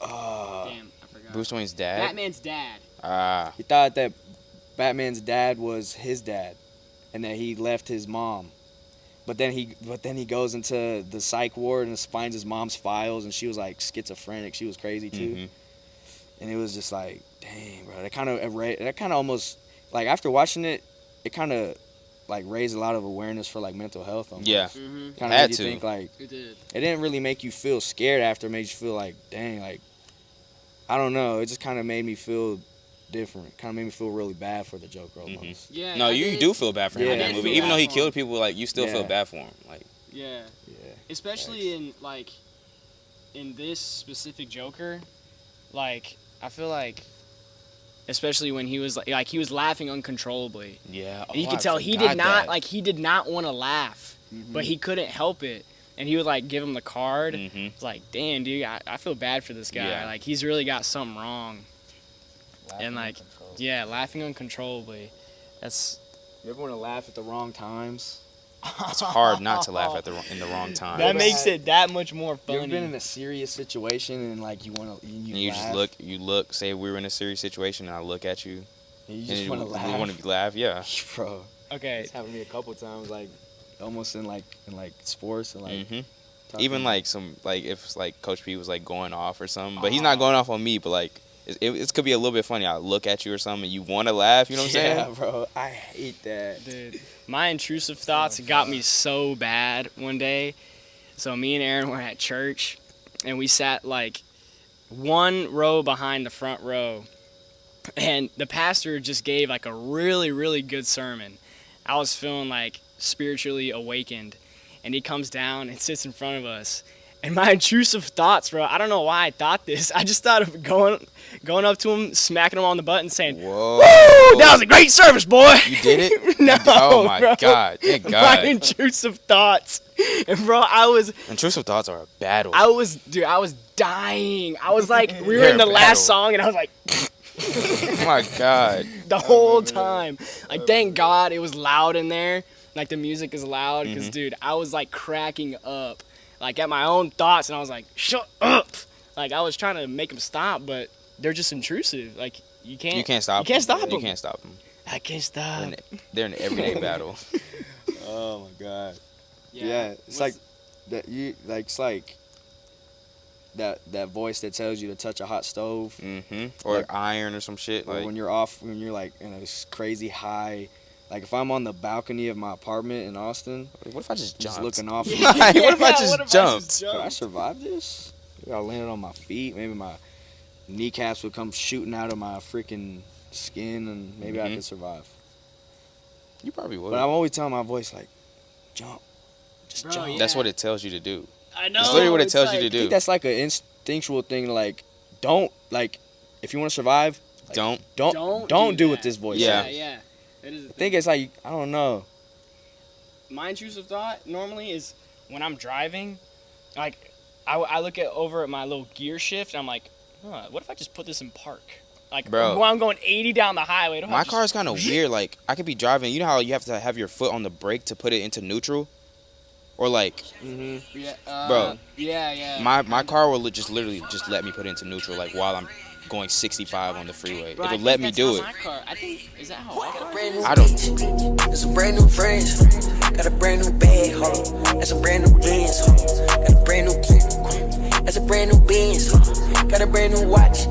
A: Uh,
B: Damn, I forgot.
C: Bruce Wayne's dad.
B: Batman's dad.
C: Ah.
A: He thought that Batman's dad was his dad, and that he left his mom. But then he goes into the psych ward and finds his mom's files, and she was like schizophrenic. She was crazy too,
C: Mhm.
A: and it was just like, dang, bro. That kind of almost like after watching it, it kind of like raised a lot of awareness for like mental health. Almost.
C: Yeah.
B: Mm-hmm.
A: Kind
C: Had
A: of made you
C: to.
A: think like
B: It did.
A: it didn't really make you feel scared after. It made you feel like, dang, like I don't know. It just kind of made me feel different. Kind of made me feel really bad for the Joker almost.
C: Mhm.
B: Yeah.
C: No,
B: I
C: you
B: did.
C: do feel bad for him
A: Yeah.
C: in
A: I
C: that
A: did
C: movie.
B: feel
C: Even though
B: bad
C: he
B: for
C: killed
B: him.
C: people, like you still feel
A: Yeah.
C: bad for him. Like
B: Yeah.
A: Yeah.
B: Especially in like in this specific Joker, like I feel like especially when he was like he was laughing uncontrollably.
C: yeah,
B: And you could tell he did not he did not want to laugh, but he couldn't help it. And he would like give him the card.
C: Mm-hmm.
B: It's like, damn, dude, I feel bad for this guy.
C: Yeah.
B: Like he's really got something wrong. And like, yeah, laughing uncontrollably. That's
A: You ever want to laugh at the wrong times?
C: It's hard not to laugh in the wrong time.
B: that
A: ever
B: makes
A: had-
B: it that much more
A: You ever
B: funny.
A: been in a serious situation and like you want to
C: and you
A: laugh,
C: just look. Say we were in a serious situation, and I look at you,
A: and you
C: and
A: just
C: you
A: want to laugh.
C: want to laugh. Yeah.
A: Bro,
B: Okay.
A: it's happened to me a couple times, like almost in sports and like
C: hmm
A: talking-
C: Even like if like Coach P was like going off or something, but he's not going off on me. But like it could be a little bit funny. I look at you or something, and you want to laugh. You know what I'm
A: yeah,
C: saying?
A: bro, I hate that.
B: Dude, my intrusive thoughts got me so bad one day. So me and Aaron were at church, and we sat like one row behind the front row, and the pastor just gave like a really, really good sermon. I was feeling like spiritually awakened, and he comes down and sits in front of us. And my intrusive thoughts, bro, I don't know why I thought this. I just thought of going up to him, smacking him on the butt and saying,
C: Whoa!
B: "Woo! That was a great service, boy."
C: You did it?
B: No,
C: Oh my
B: bro.
C: God! Thank
B: My
C: God.
B: intrusive thoughts, and bro, I was
C: Intrusive thoughts are a battle.
B: I was dying. I was like, we were
C: You're
B: in the
C: a battle.
B: last song, and I was like,
C: Oh my God.
B: the whole time. Like, thank God it was loud in there. Like the music is loud, because
C: Mhm.
B: dude, I was like cracking up, like at my own thoughts, and I was like, shut up. Like I was trying to make them stop, but they're just intrusive. Like you can't
C: stop.
B: You can't stop
C: You
B: them.
C: can't stop them.
B: I can't stop.
C: They're in an everyday battle.
A: Oh my god. Yeah, it's like that. It's like that voice that tells you to touch a hot stove,
C: Or
A: Like-
C: iron or some shit.
A: or
C: Like,
A: when you're like in a crazy high. Like if I'm on the balcony of my apartment in Austin,
C: what if I just
A: just
C: jumped?
A: looking off.
C: What if I just jumped?
A: Could I survive this? Maybe I landed on my feet. Maybe my kneecaps would come shooting out of my freaking skin, and maybe I
C: Mhm.
A: could survive.
C: You probably would.
A: But I'm always telling my voice like, jump, just
B: Bro,
A: jump.
B: yeah.
C: That's what it tells you to do.
B: I know.
C: That's literally what it
B: it's
C: tells you
B: like-
C: to
A: I think
C: do.
A: that's like an instinctual thing. Like, don't like if you want to survive, like,
C: Don't.
A: don't do what
B: that.
A: this voice
C: Yeah.
A: says.
B: Yeah. That is the
A: I
B: thing.
A: think it's like I don't know.
B: My intrusive thought normally is when I'm driving, like I look over at my little gear shift and I'm like, what if I just put this in park? Like,
C: Bro.
B: when I'm going 80 down the highway.
C: My car is kind of weird. Like, I could be driving. You know how you have to have your foot on the brake to put it into neutral? Or like,
B: Yeah,
C: Bro.
B: Yeah.
C: my car will just literally just let me put it into neutral, like while I'm going 65 on the freeway.
B: Bro, I
C: It'll
B: think
C: let me
B: that's
C: do
B: how
C: it.
B: My car. I think is that how all cars?
D: Brand new
C: I don't.
D: bitch. Got some brand new friends. Got a brand new bag, ho. Got some brand new Benz, ho. Got a brand new. That's a brand new Benz, ho. Got a brand new watch.